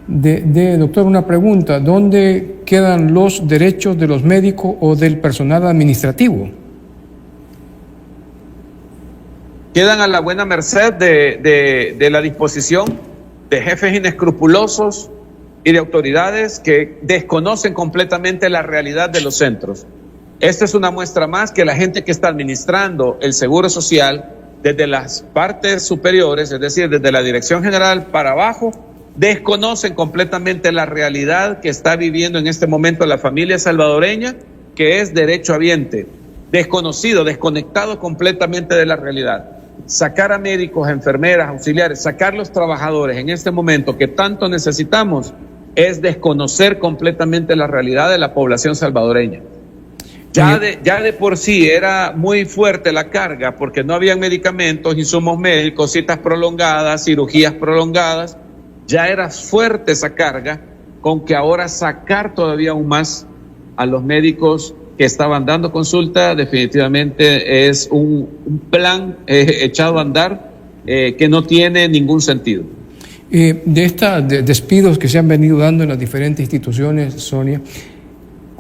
doctor, una pregunta: ¿dónde quedan los derechos de los médicos o del personal administrativo? Quedan a la buena merced de la disposición de jefes inescrupulosos y de autoridades que desconocen completamente la realidad de los centros. Esta es una muestra más que la gente que está administrando el Seguro Social, desde las partes superiores, es decir, desde la Dirección General para abajo, desconocen completamente la realidad que está viviendo en este momento la familia salvadoreña, que es derechohabiente, desconocido, desconectado completamente de la realidad. Sacar a médicos, enfermeras, auxiliares, sacar los trabajadores en este momento que tanto necesitamos, es desconocer completamente la realidad de la población salvadoreña. Ya de por sí era muy fuerte la carga, porque no había medicamentos, insumos médicos, citas prolongadas, cirugías prolongadas. Ya era fuerte esa carga, con que ahora sacar todavía aún más a los médicos que estaban dando consulta, definitivamente es un plan echado a andar que no tiene ningún sentido. De estos despidos que se han venido dando en las diferentes instituciones, Sonia,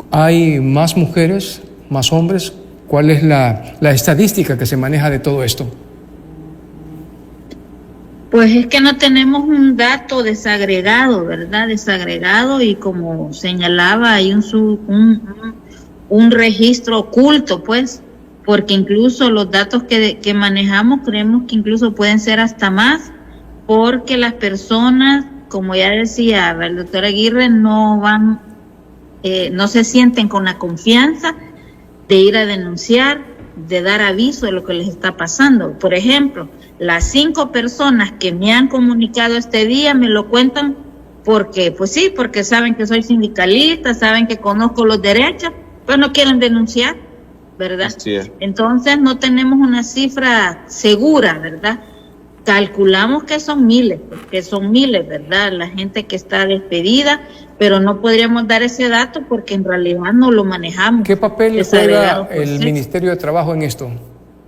¿hay más mujeres, más hombres? ¿Cuál es la estadística que se maneja de todo esto? Pues es que no tenemos un dato desagregado, ¿verdad? Desagregado, y como señalaba, hay un registro oculto, pues, porque incluso los datos que manejamos creemos que incluso pueden ser hasta más, porque las personas, como ya decía el doctor Aguirre, no se sienten con la confianza de ir a denunciar, de dar aviso de lo que les está pasando. Por ejemplo, las 5 personas que me han comunicado este día me lo cuentan porque, pues sí, porque saben que soy sindicalista, saben que conozco los derechos, pues no quieren denunciar, ¿verdad? Sí. Entonces no tenemos una cifra segura, ¿verdad? Calculamos que son miles, ¿verdad? La gente que está despedida, pero no podríamos dar ese dato porque en realidad no lo manejamos. ¿Qué papel juega el Ministerio de Trabajo en esto?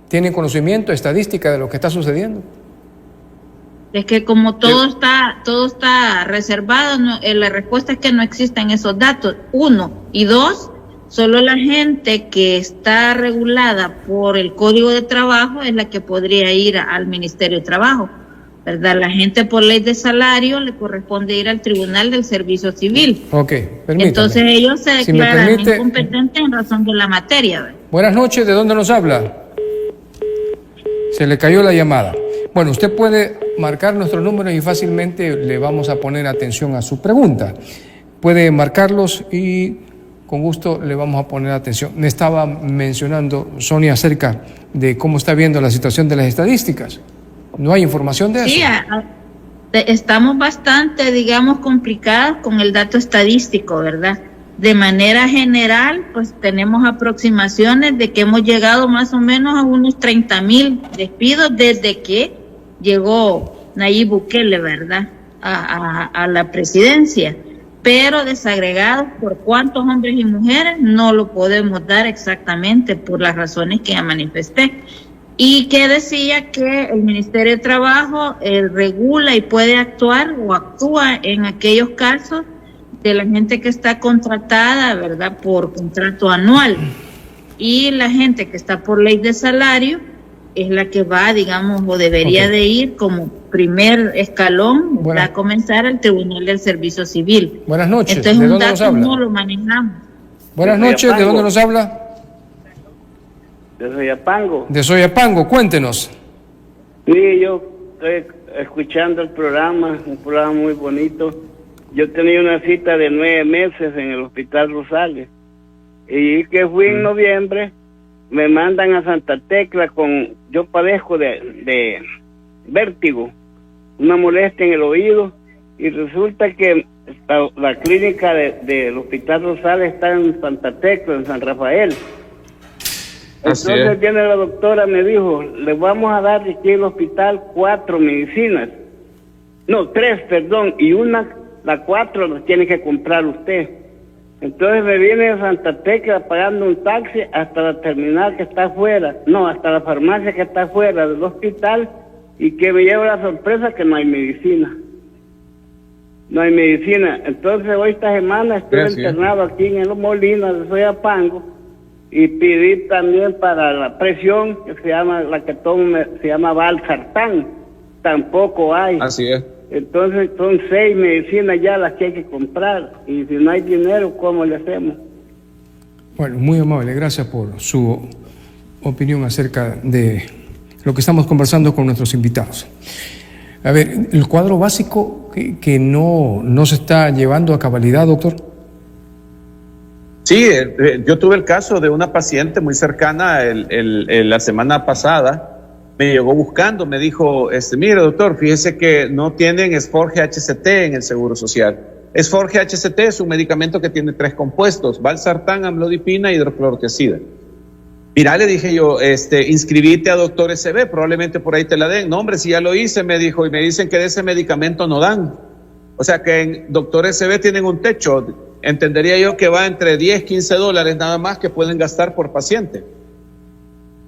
¿Tienen conocimiento, estadística de lo que está sucediendo? Es que como todo está reservado, la respuesta es que no existen esos datos, 1. Y 2, solo la gente que está regulada por el Código de Trabajo es la que podría ir al Ministerio de Trabajo, ¿verdad? La gente por ley de salario le corresponde ir al Tribunal del Servicio Civil. Ok, permítame. Entonces ellos se declaran incompetentes en razón de la materia, ¿verdad? Buenas noches, ¿de dónde nos habla? Se le cayó la llamada. Bueno, usted puede marcar nuestro número y fácilmente le vamos a poner atención a su pregunta. puede marcarlos y con gusto le vamos a poner atención. Me estaba mencionando Sonia acerca de cómo está viendo la situación de las estadísticas. ¿No hay información de eso? Sí, estamos bastante, digamos, complicados con el dato estadístico, ¿verdad? De manera general, pues tenemos aproximaciones de que hemos llegado más o menos a unos 30,000 despidos desde que llegó Nayib Bukele, ¿verdad?, a la presidencia. Pero desagregados por cuántos hombres y mujeres no lo podemos dar exactamente por las razones que ya manifesté. Y que decía que el Ministerio de Trabajo regula y puede actuar o actúa en aquellos casos de la gente que está contratada, ¿verdad?, por contrato anual. Y la gente que está por ley de salario es la que va, digamos, o debería de ir como primer escalón a comenzar al Tribunal del Servicio Civil. Buenas noches. Entonces, ¿de dónde nos habla? No lo manejamos. Buenas noches, ¿de dónde nos habla? De Soyapango. De Soyapango, cuéntenos. Sí, yo estoy escuchando el programa, un programa muy bonito. Yo tenía una cita de 9 meses en el Hospital Rosales y que fui en noviembre, me mandan a Santa Tecla yo padezco de vértigo, una molestia en el oído, y resulta que la clínica del Hospital Rosales está en Santa Tecla, en San Rafael. Entonces viene la doctora, me dijo, le vamos a dar aquí en el hospital 4 medicinas. No, 3, perdón, y la 4 la tiene que comprar usted. Entonces me viene de Santa Tecla pagando un taxi hasta la terminal que está afuera, hasta la farmacia que está afuera del hospital, y que me lleva la sorpresa que no hay medicina. No hay medicina. Entonces hoy esta semana estuve internado aquí en el Molino de Soyapango, y pedí también para la presión, que se llama, la que tomo, se llama Valsartán, tampoco hay. Así es. Entonces son 6 medicinas ya las que hay que comprar, y si no hay dinero, ¿cómo le hacemos? Bueno, muy amable, gracias por su opinión acerca de lo que estamos conversando con nuestros invitados. A ver, el cuadro básico que no se está llevando a cabalidad, doctor. Sí, yo tuve el caso de una paciente muy cercana la semana pasada. Me llegó buscando, me dijo, mire doctor, fíjese que no tienen Esforge HCT en el Seguro Social. Esforge HCT es un medicamento que tiene 3 compuestos, valsartán, amlodipina y hidroclorotiazida. Mira, le dije yo, inscribite a Doctor SB, probablemente por ahí te la den. No, hombre, si ya lo hice, me dijo, y me dicen que de ese medicamento no dan. O sea que en Doctor SB tienen un techo. Entendería yo que va entre $10-15 nada más que pueden gastar por paciente.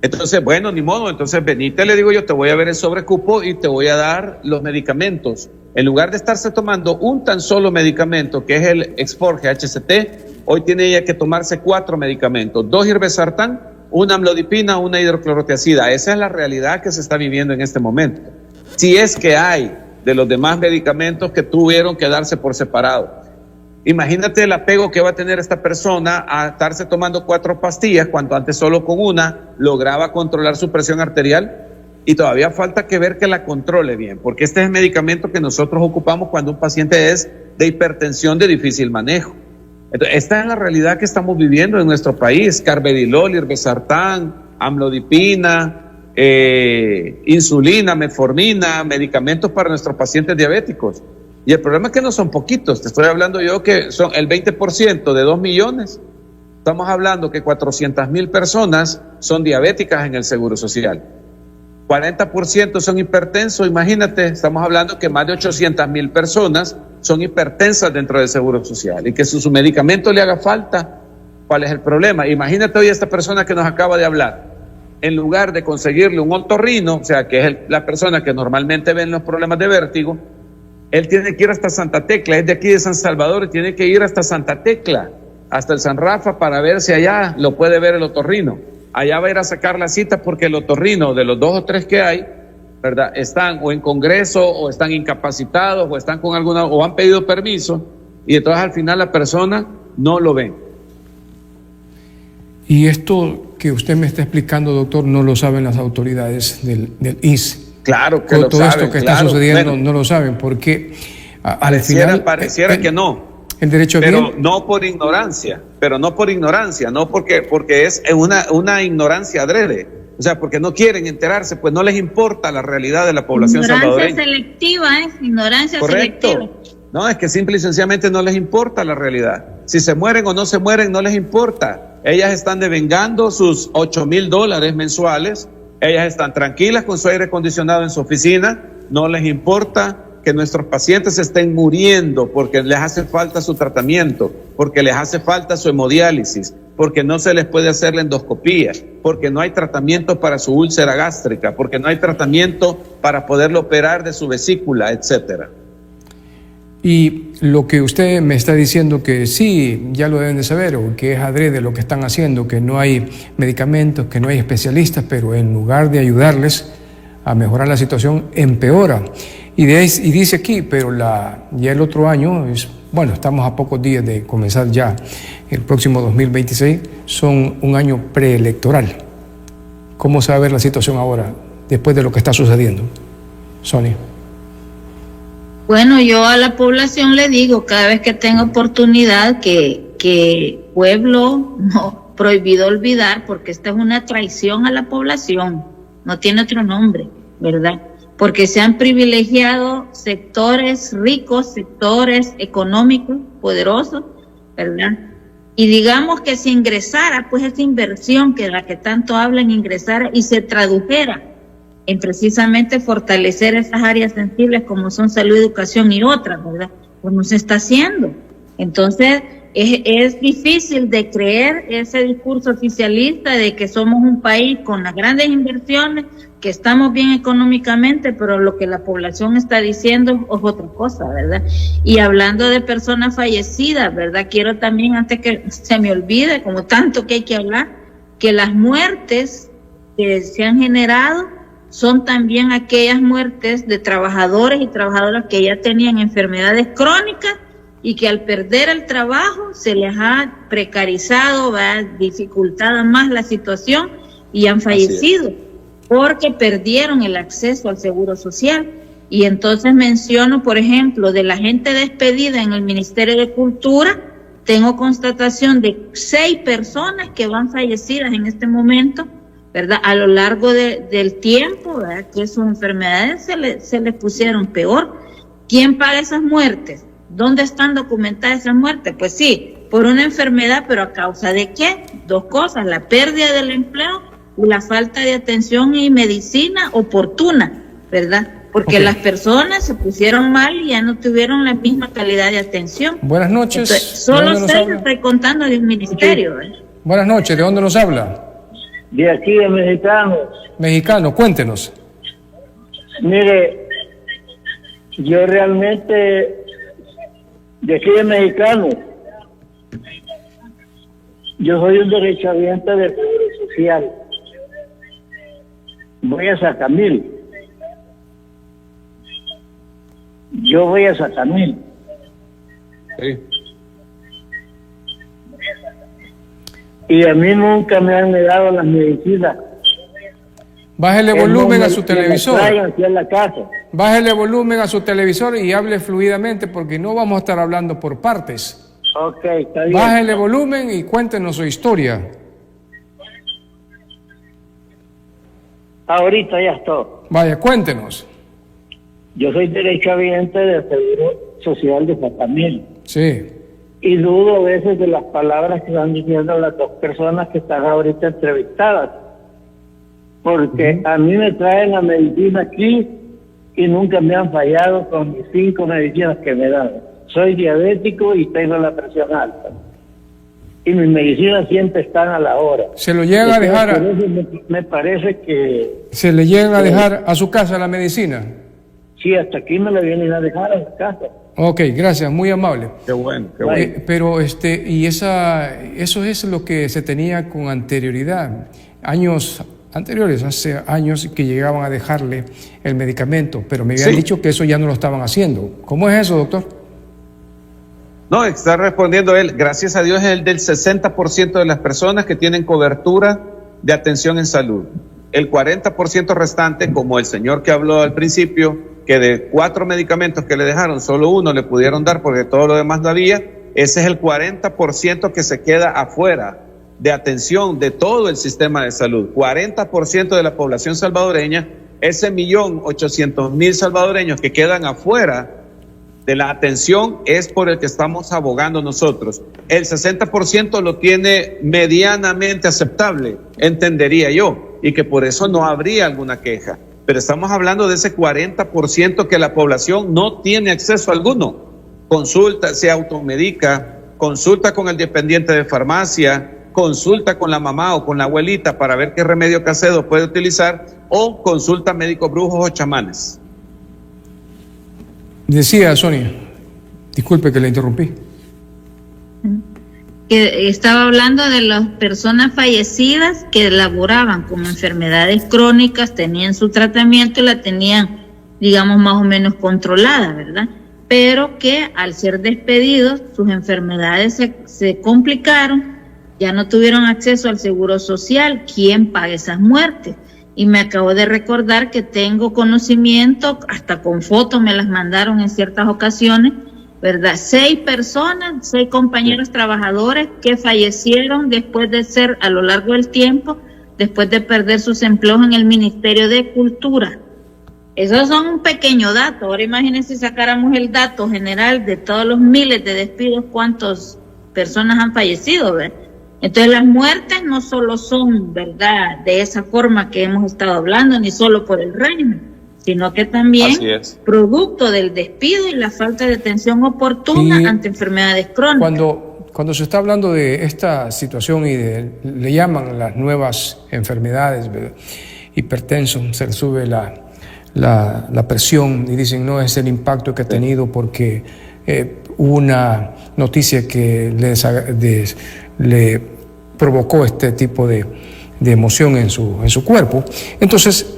Entonces, bueno, ni modo, entonces venite, le digo yo, te voy a ver el sobrecupo y te voy a dar los medicamentos. En lugar de estarse tomando un tan solo medicamento, que es el Esforge HCT, hoy tiene ella que tomarse 4 medicamentos, 2 irbesartán, una amlodipina, una hidroclorotiazida. Esa es la realidad que se está viviendo en este momento. Si es que hay de los demás medicamentos que tuvieron que darse por separado. Imagínate el apego que va a tener esta persona a estarse tomando 4 pastillas cuando antes solo con una lograba controlar su presión arterial, y todavía falta que ver que la controle bien, porque este es el medicamento que nosotros ocupamos cuando un paciente es de hipertensión de difícil manejo. Entonces, esta es la realidad que estamos viviendo en nuestro país: carvedilol, irbesartán, amlodipina, insulina, metformina, medicamentos para nuestros pacientes diabéticos. Y el problema es que no son poquitos, te estoy hablando yo que son el 20% de 2 millones. Estamos hablando que 400,000 personas son diabéticas en el Seguro Social. 40% son hipertensos, imagínate, estamos hablando que más de 800,000 personas son hipertensas dentro del Seguro Social, y que su medicamento le haga falta. ¿Cuál es el problema? Imagínate hoy esta persona que nos acaba de hablar, en lugar de conseguirle un otorrino, o sea, que es la persona que normalmente ven los problemas de vértigo, él tiene que ir hasta Santa Tecla, es de aquí de San Salvador, y tiene que ir hasta Santa Tecla, hasta el San Rafa, para ver si allá lo puede ver el otorrino. Allá va a ir a sacar la cita porque el otorrino, de los 2 o 3 que hay, ¿verdad?, están o en congreso, o están incapacitados, o están con alguna, o han pedido permiso, y entonces al final la persona no lo ve. Y esto que usted me está explicando, doctor, no lo saben las autoridades del IS. Claro que todo lo esto saben, que claro, está sucediendo, bueno, no lo saben, porque pareciera que no. El derecho a pero bien. no por ignorancia, no porque es una ignorancia adrede. O sea, porque no quieren enterarse, pues no les importa la realidad de la población salvadoreña. Ignorancia Correcto. selectiva. No, es que simple y sencillamente no les importa la realidad. Si se mueren o no se mueren, no les importa. Ellas están devengando sus $8,000 mensuales. Ellas están tranquilas con su aire acondicionado en su oficina. No les importa que nuestros pacientes estén muriendo porque les hace falta su tratamiento, porque les hace falta su hemodiálisis, porque no se les puede hacer la endoscopía, porque no hay tratamiento para su úlcera gástrica, porque no hay tratamiento para poderlo operar de su vesícula, etcétera. Y lo que usted me está diciendo que sí, ya lo deben de saber, o que es adrede lo que están haciendo, que no hay medicamentos, que no hay especialistas, pero en lugar de ayudarles a mejorar la situación, empeora. Y dice aquí, pero ya el otro año, estamos a pocos días de comenzar ya el próximo 2026, son un año preelectoral. ¿Cómo se va a ver la situación ahora, después de lo que está sucediendo? Sonia. Bueno, yo a la población le digo cada vez que tenga oportunidad que pueblo no prohibido olvidar, porque esta es una traición a la población, no tiene otro nombre, ¿verdad? Porque se han privilegiado sectores ricos, sectores económicos poderosos, ¿verdad? Y digamos que si ingresara, pues esa inversión que la que tanto hablan, ingresara y se tradujera en precisamente fortalecer esas áreas sensibles como son salud, educación y otras, ¿verdad? Pues no se está haciendo. Entonces, es difícil de creer ese discurso oficialista de que somos un país con las grandes inversiones, que estamos bien económicamente, pero lo que la población está diciendo es otra cosa, ¿verdad? Y hablando de personas fallecidas, ¿verdad? Quiero también, antes que se me olvide, como tanto que hay que hablar, que las muertes que se han generado son también aquellas muertes de trabajadores y trabajadoras que ya tenían enfermedades crónicas y que al perder el trabajo se les ha precarizado, dificultado más la situación y han fallecido porque perdieron el acceso al seguro social. Y entonces menciono, por ejemplo, de la gente despedida en el Ministerio de Cultura, tengo constatación de 6 personas que van fallecidas en este momento, ¿verdad? A lo largo del tiempo, ¿verdad? Que sus enfermedades se les pusieron peor. ¿Quién paga esas muertes? ¿Dónde están documentadas esas muertes? Pues sí, por una enfermedad, pero ¿a causa de qué? 2 cosas, la pérdida del empleo y la falta de atención y medicina oportuna, ¿verdad? Porque las personas se pusieron mal y ya no tuvieron la misma calidad de atención. Buenas noches. Entonces, solo 6 estoy contando de un ministerio, ¿verdad? Buenas noches, ¿de dónde nos habla? De aquí, de Mexicano. Mexicano, cuéntenos. Mire, yo realmente, de aquí de Mexicano, yo soy un derechohabiente del Seguro Social. Voy a Sacamil. Yo voy a Sacamil. Sí. Y a mí nunca me han negado las medicinas. Bájele volumen a su televisor. Aquí en la casa. Bájele volumen a su televisor y hable fluidamente porque no vamos a estar hablando por partes. Ok, está bien. Bájele volumen y cuéntenos su historia. Ahorita ya estoy. Vaya, cuéntenos. Yo soy derechohabiente del Seguro Social de Sacamil. Sí. Y dudo a veces de las palabras que están diciendo las 2 personas que están ahorita entrevistadas. Porque a mí me traen la medicina aquí y nunca me han fallado con mis 5 medicinas que me dan. Soy diabético y tengo la presión alta. Y mis medicinas siempre están a la hora. Se lo llegan a dejar me parece que... ¿Se le llegan a dejar a su casa la medicina? Sí, hasta aquí me la vienen a dejar a la casa. Ok, gracias, muy amable. Qué bueno, qué bueno. Pero eso es lo que se tenía con anterioridad. Años anteriores, hace años que llegaban a dejarle el medicamento, pero me habían dicho que eso ya no lo estaban haciendo. ¿Cómo es eso, doctor? No, está respondiendo él. Gracias a Dios es el del 60% de las personas que tienen cobertura de atención en salud. El 40% restante, como el señor que habló al principio, que de 4 medicamentos que le dejaron, solo 1 le pudieron dar porque todo lo demás no había, ese es el 40% que se queda afuera de atención de todo el sistema de salud. 40% de la población salvadoreña, ese 1.800.000 salvadoreños que quedan afuera de la atención es por el que estamos abogando nosotros. El 60% lo tiene medianamente aceptable, entendería yo, y que por eso no habría alguna queja. Pero estamos hablando de ese 40% que la población no tiene acceso alguno. Consulta, se automedica, consulta con el dependiente de farmacia, consulta con la mamá o con la abuelita para ver qué remedio casero puede utilizar, o consulta médicos brujos o chamanes. Decía Sonia, disculpe que le interrumpí. Que estaba hablando de las personas fallecidas que laboraban con enfermedades crónicas, tenían su tratamiento y la tenían, digamos, más o menos controlada, ¿verdad? Pero que al ser despedidos, sus enfermedades se complicaron, ya no tuvieron acceso al seguro social. ¿Quién paga esas muertes? Y me acabo de recordar que tengo conocimiento, hasta con fotos me las mandaron en ciertas ocasiones, ¿verdad? 6 personas, 6 compañeros trabajadores que fallecieron después de ser, a lo largo del tiempo, después de perder sus empleos en el Ministerio de Cultura. Esos son un pequeño dato. Ahora imagínense si sacáramos el dato general de todos los miles de despidos, cuántas personas han fallecido, ¿verdad? Entonces las muertes no solo son, ¿verdad?, de esa forma que hemos estado hablando, ni solo por el régimen, sino que también producto del despido y la falta de atención oportuna ante enfermedades crónicas. Cuando se está hablando de esta situación y le llaman las nuevas enfermedades, ¿verdad?, hipertenso, se le sube la presión y dicen no es el impacto que ha tenido porque hubo una noticia que le provocó este tipo de emoción en su cuerpo. Entonces,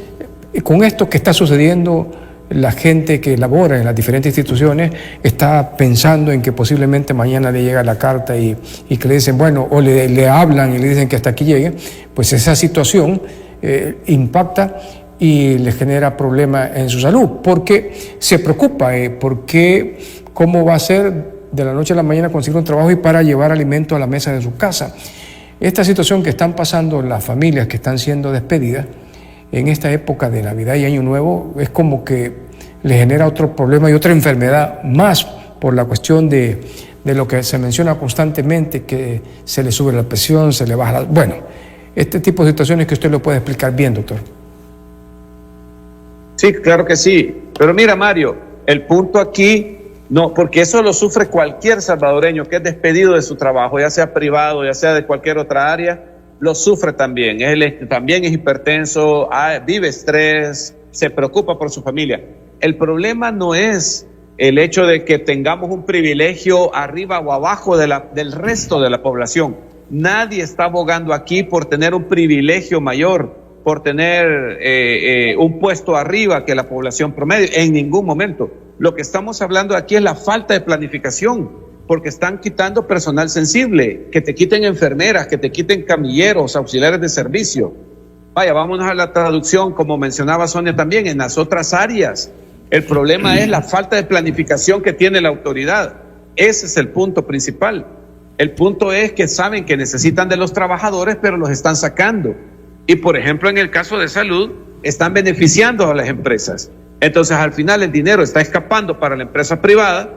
con esto que está sucediendo, la gente que labora en las diferentes instituciones está pensando en que posiblemente mañana le llega la carta y que le dicen, bueno, o le hablan y le dicen que hasta aquí llegue, pues esa situación impacta y le genera problemas en su salud, porque se preocupa, porque cómo va a ser de la noche a la mañana conseguir un trabajo y para llevar alimento a la mesa de su casa. Esta situación que están pasando las familias que están siendo despedidas en esta época de Navidad y Año Nuevo es como que le genera otro problema y otra enfermedad más por la cuestión de lo que se menciona constantemente, que se le sube la presión, se le baja la... Bueno, este tipo de situaciones que usted lo puede explicar bien, doctor. Sí, claro que sí. Pero mira, Mario, el punto aquí... No, porque eso lo sufre cualquier salvadoreño que es despedido de su trabajo, ya sea privado, ya sea de cualquier otra área, lo sufre también. Él también es hipertenso, vive estrés, se preocupa por su familia. El problema no es el hecho de que tengamos un privilegio arriba o abajo del resto de la población. Nadie está abogando aquí por tener un privilegio mayor, por tener un puesto arriba que la población promedio, en ningún momento. Lo que estamos hablando aquí es la falta de planificación, porque están quitando personal sensible, que te quiten enfermeras, que te quiten camilleros, auxiliares de servicio. Vaya, vámonos a la traducción, como mencionaba Sonia también, en las otras áreas. El problema es la falta de planificación que tiene la autoridad. Ese es el punto principal. El punto es que saben que necesitan de los trabajadores, pero los están sacando. Y, por ejemplo, en el caso de salud, están beneficiando a las empresas. Entonces, al final, el dinero está escapando para la empresa privada,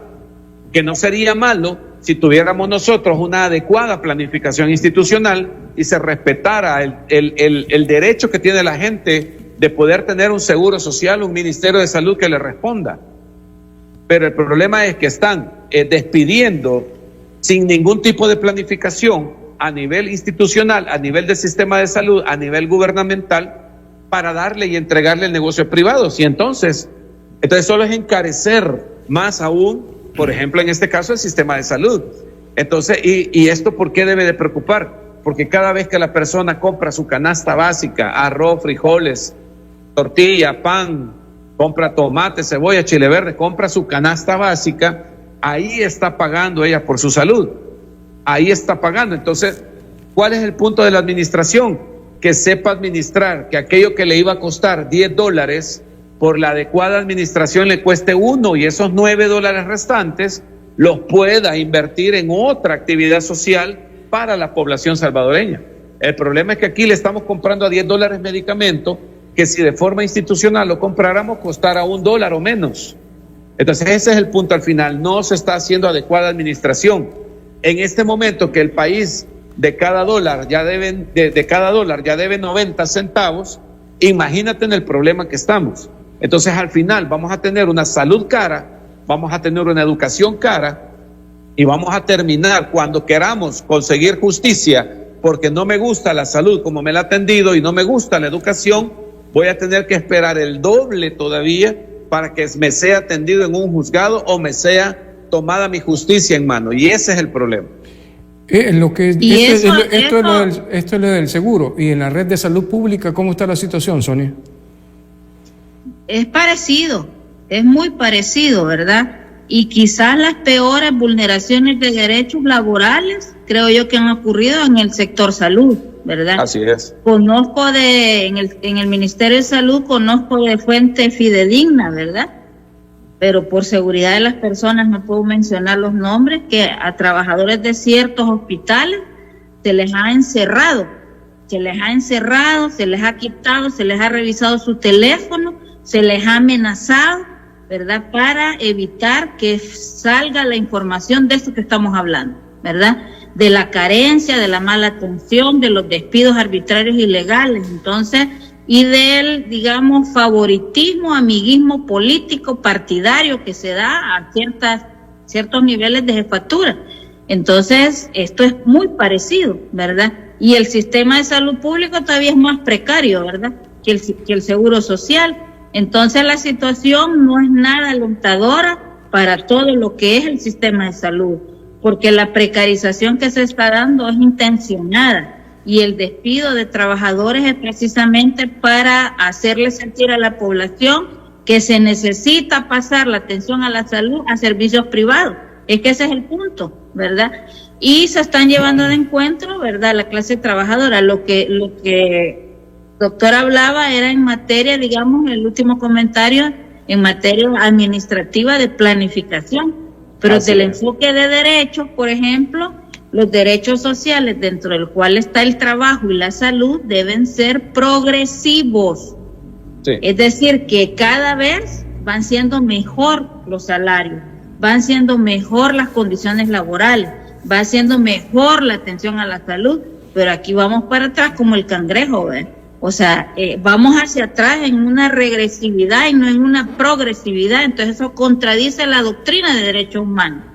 que no sería malo si tuviéramos nosotros una adecuada planificación institucional y se respetara el derecho que tiene la gente de poder tener un seguro social, un ministerio de salud que le responda. Pero el problema es que están despidiendo sin ningún tipo de planificación a nivel institucional, a nivel del sistema de salud, a nivel gubernamental, para darle y entregarle el negocio privado. Y entonces solo es encarecer más aún, por ejemplo, en este caso, el sistema de salud. Entonces, ¿y esto por qué debe de preocupar? Porque cada vez que la persona compra su canasta básica, arroz, frijoles, tortilla, pan, compra tomate, cebolla, chile verde, compra su canasta básica, ahí está pagando ella por su salud. Ahí está pagando. Entonces, ¿cuál es el punto de la administración? Que sepa administrar, que aquello que le iba a costar $10, por la adecuada administración le cueste $1, y esos $9 restantes los pueda invertir en otra actividad social para la población salvadoreña. El problema es que aquí le estamos comprando a $10 medicamento que si de forma institucional lo compráramos costara $1 o menos. Entonces ese es el punto al final, no se está haciendo adecuada administración. En este momento que el país de cada dólar ya debe 90 centavos, imagínate en el problema que estamos. Entonces al final vamos a tener una salud cara, vamos a tener una educación cara y vamos a terminar cuando queramos conseguir justicia, porque no me gusta la salud como me la ha atendido y no me gusta la educación, voy a tener que esperar el doble todavía para que me sea atendido en un juzgado o me sea tomada mi justicia en mano. Y ese es el problema. Esto es lo del seguro. Y en la red de salud pública, ¿cómo está la situación, Sonia? Es parecido, es muy parecido, ¿verdad? Y quizás las peores vulneraciones de derechos laborales, creo yo que han ocurrido en el sector salud, ¿verdad? Así es. Conozco en el Ministerio de Salud, conozco de fuente fidedigna, ¿verdad? Pero por seguridad de las personas no puedo mencionar los nombres, que a trabajadores de ciertos hospitales se les ha encerrado, se les ha quitado, se les ha revisado su teléfono, se les ha amenazado, ¿verdad? Para evitar que salga la información de esto que estamos hablando, ¿verdad? De la carencia, de la mala atención, de los despidos arbitrarios y ilegales, entonces, y del, digamos, favoritismo, amiguismo político, partidario que se da a ciertos niveles de jefatura. Entonces, esto es muy parecido, ¿verdad? Y el sistema de salud público todavía es más precario, ¿verdad? Que el seguro social. Entonces, la situación no es nada alentadora para todo lo que es el sistema de salud, porque la precarización que se está dando es intencionada y el despido de trabajadores es precisamente para hacerle sentir a la población que se necesita pasar la atención a la salud a servicios privados. Es que ese es el punto, ¿verdad? Y se están llevando de encuentro, ¿verdad?, la clase trabajadora. Lo que doctor hablaba era en materia, digamos, el último comentario, en materia administrativa de planificación, pero del enfoque de derechos, por ejemplo, los derechos sociales dentro del cual está el trabajo y la salud deben ser progresivos. Sí. Es decir, que cada vez van siendo mejor los salarios, van siendo mejor las condiciones laborales, va siendo mejor la atención a la salud, pero aquí vamos para atrás como el cangrejo, ¿ves? O sea, vamos hacia atrás en una regresividad y no en una progresividad, entonces eso contradice la doctrina de derechos humanos.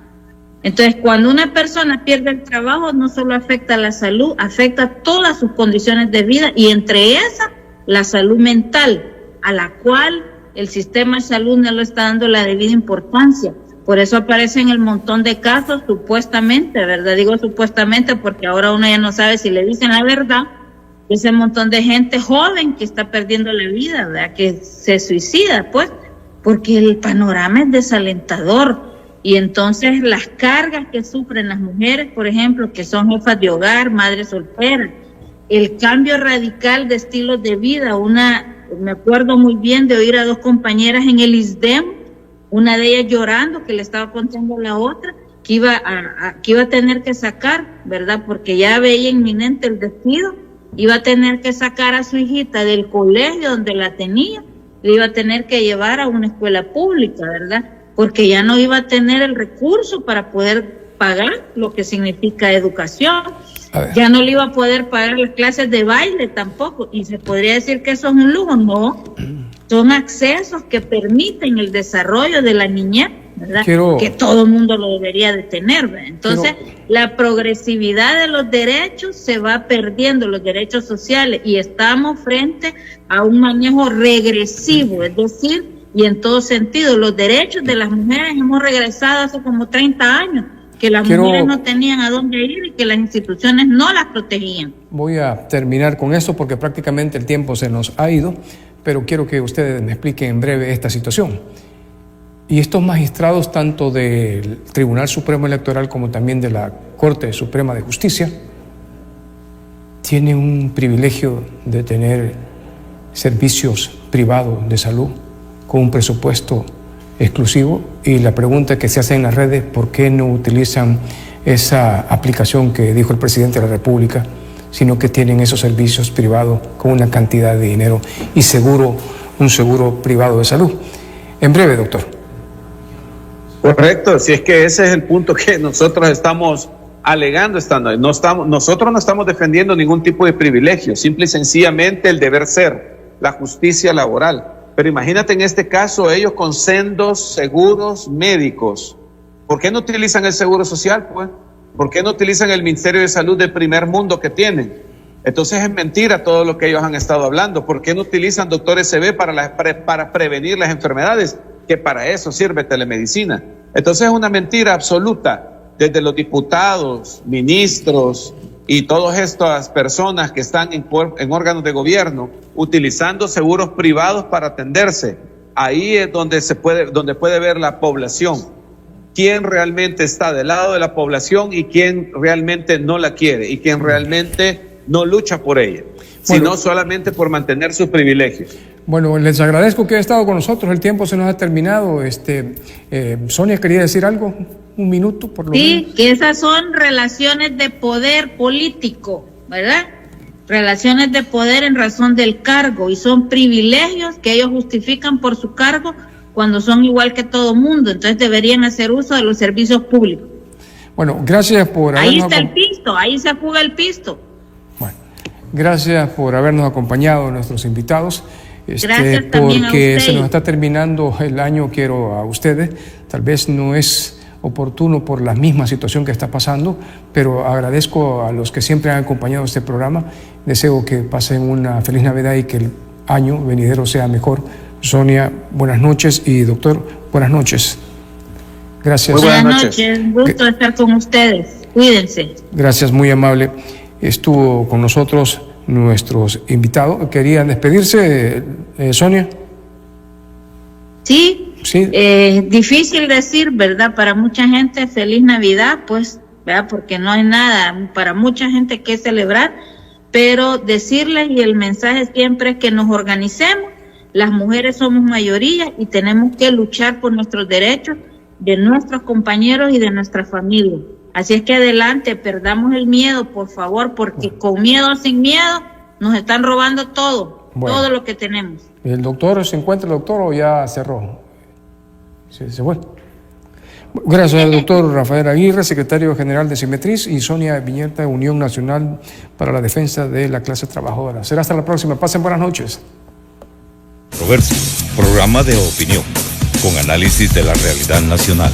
Entonces, cuando una persona pierde el trabajo, no solo afecta a la salud, afecta todas sus condiciones de vida y entre esas, la salud mental, a la cual el sistema de salud no le está dando la debida importancia. Por eso aparecen el montón de casos, supuestamente, ¿verdad? Digo supuestamente porque ahora uno ya no sabe si le dicen la verdad. Ese montón de gente joven que está perdiendo la vida, ¿verdad? Que se suicida, pues, porque el panorama es desalentador. Y entonces las cargas que sufren las mujeres, por ejemplo, que son jefas de hogar, madres solteras, el cambio radical de estilos de vida. Me acuerdo muy bien de oír a dos compañeras en el ISDEM, una de ellas llorando que le estaba contando a la otra que iba a tener que sacar, ¿verdad? Porque ya veía inminente el despido, iba a tener que sacar a su hijita del colegio donde la tenía, le iba a tener que llevar a una escuela pública, ¿verdad? Porque ya no iba a tener el recurso para poder pagar lo que significa educación, ya no le iba a poder pagar las clases de baile tampoco, y se podría decir que eso es un lujo. No, son accesos que permiten el desarrollo de la niñez, ¿verdad? Que todo el mundo lo debería de tener, ¿verdad? Entonces, la progresividad de los derechos se va perdiendo, los derechos sociales, y estamos frente a un manejo regresivo, es decir, y en todo sentido, los derechos de las mujeres hemos regresado hace como 30 años, que las mujeres no tenían a dónde ir y que las instituciones no las protegían. Voy a terminar con eso porque prácticamente el tiempo se nos ha ido, pero quiero que ustedes me expliquen en breve esta situación. Y estos magistrados, tanto del Tribunal Supremo Electoral como también de la Corte Suprema de Justicia, tienen un privilegio de tener servicios privados de salud con un presupuesto exclusivo, y la pregunta que se hace en las redes, ¿por qué no utilizan esa aplicación que dijo el presidente de la República, sino que tienen esos servicios privados con una cantidad de dinero y un seguro privado de salud? En breve, doctor. Correcto, si es que ese es el punto que nosotros estamos alegando nosotros no estamos defendiendo ningún tipo de privilegio, simple y sencillamente el deber ser, la justicia laboral. Pero imagínate en este caso ellos con sendos seguros médicos. ¿Por qué no utilizan el seguro social, pues? ¿Por qué no utilizan el Ministerio de Salud del primer mundo que tienen? Entonces es mentira todo lo que ellos han estado hablando. ¿Por qué no utilizan doctor SB para prevenir las enfermedades? Que para eso sirve telemedicina. Entonces es una mentira absoluta. Desde los diputados, ministros y todas estas personas que están en órganos de gobierno utilizando seguros privados para atenderse. Ahí es donde puede ver la población quién realmente está del lado de la población y quién realmente no la quiere y quién realmente no lucha por ella, sino solamente por mantener sus privilegios. Bueno, les agradezco que haya estado con nosotros. El tiempo se nos ha terminado. Sonia, ¿quería decir algo? Un minuto, por lo menos. Sí, que esas son relaciones de poder político, ¿verdad? Relaciones de poder en razón del cargo, y son privilegios que ellos justifican por su cargo cuando son igual que todo mundo. Entonces deberían hacer uso de los servicios públicos. Bueno, gracias por habernos... Ahí está el pisto, ahí se fuga el pisto. Bueno, gracias por habernos acompañado, nuestros invitados. Gracias también porque a usted. Se nos está terminando el año, quiero a ustedes, tal vez no es oportuno por la misma situación que está pasando, pero agradezco a los que siempre han acompañado este programa. Deseo que pasen una feliz Navidad y que el año venidero sea mejor. Sonia, buenas noches, y doctor, buenas noches. Gracias. Muy buenas noches, gusto estar con ustedes. Cuídense. Gracias, muy amable. Estuvo con nosotros nuestros invitados. ¿Querían despedirse, Sonia? Sí. Difícil decir, ¿verdad? Para mucha gente feliz Navidad, pues, ¿verdad? Porque no hay nada para mucha gente que celebrar, pero decirles, y el mensaje siempre es que nos organicemos. Las mujeres somos mayoría y tenemos que luchar por nuestros derechos de nuestros compañeros y de nuestra familia. Así es que adelante, perdamos el miedo, por favor, porque con miedo o sin miedo nos están robando todo, todo lo que tenemos. ¿El doctor se encuentra, el doctor, o ya cerró? Se fue. Gracias al doctor Rafael Aguirre, secretario general de Simetriz, y Sonia Viñeta, Unión Nacional para la Defensa de la Clase Trabajadora. Será hasta la próxima. Pasen buenas noches. Controversia, programa de opinión, con análisis de la realidad nacional.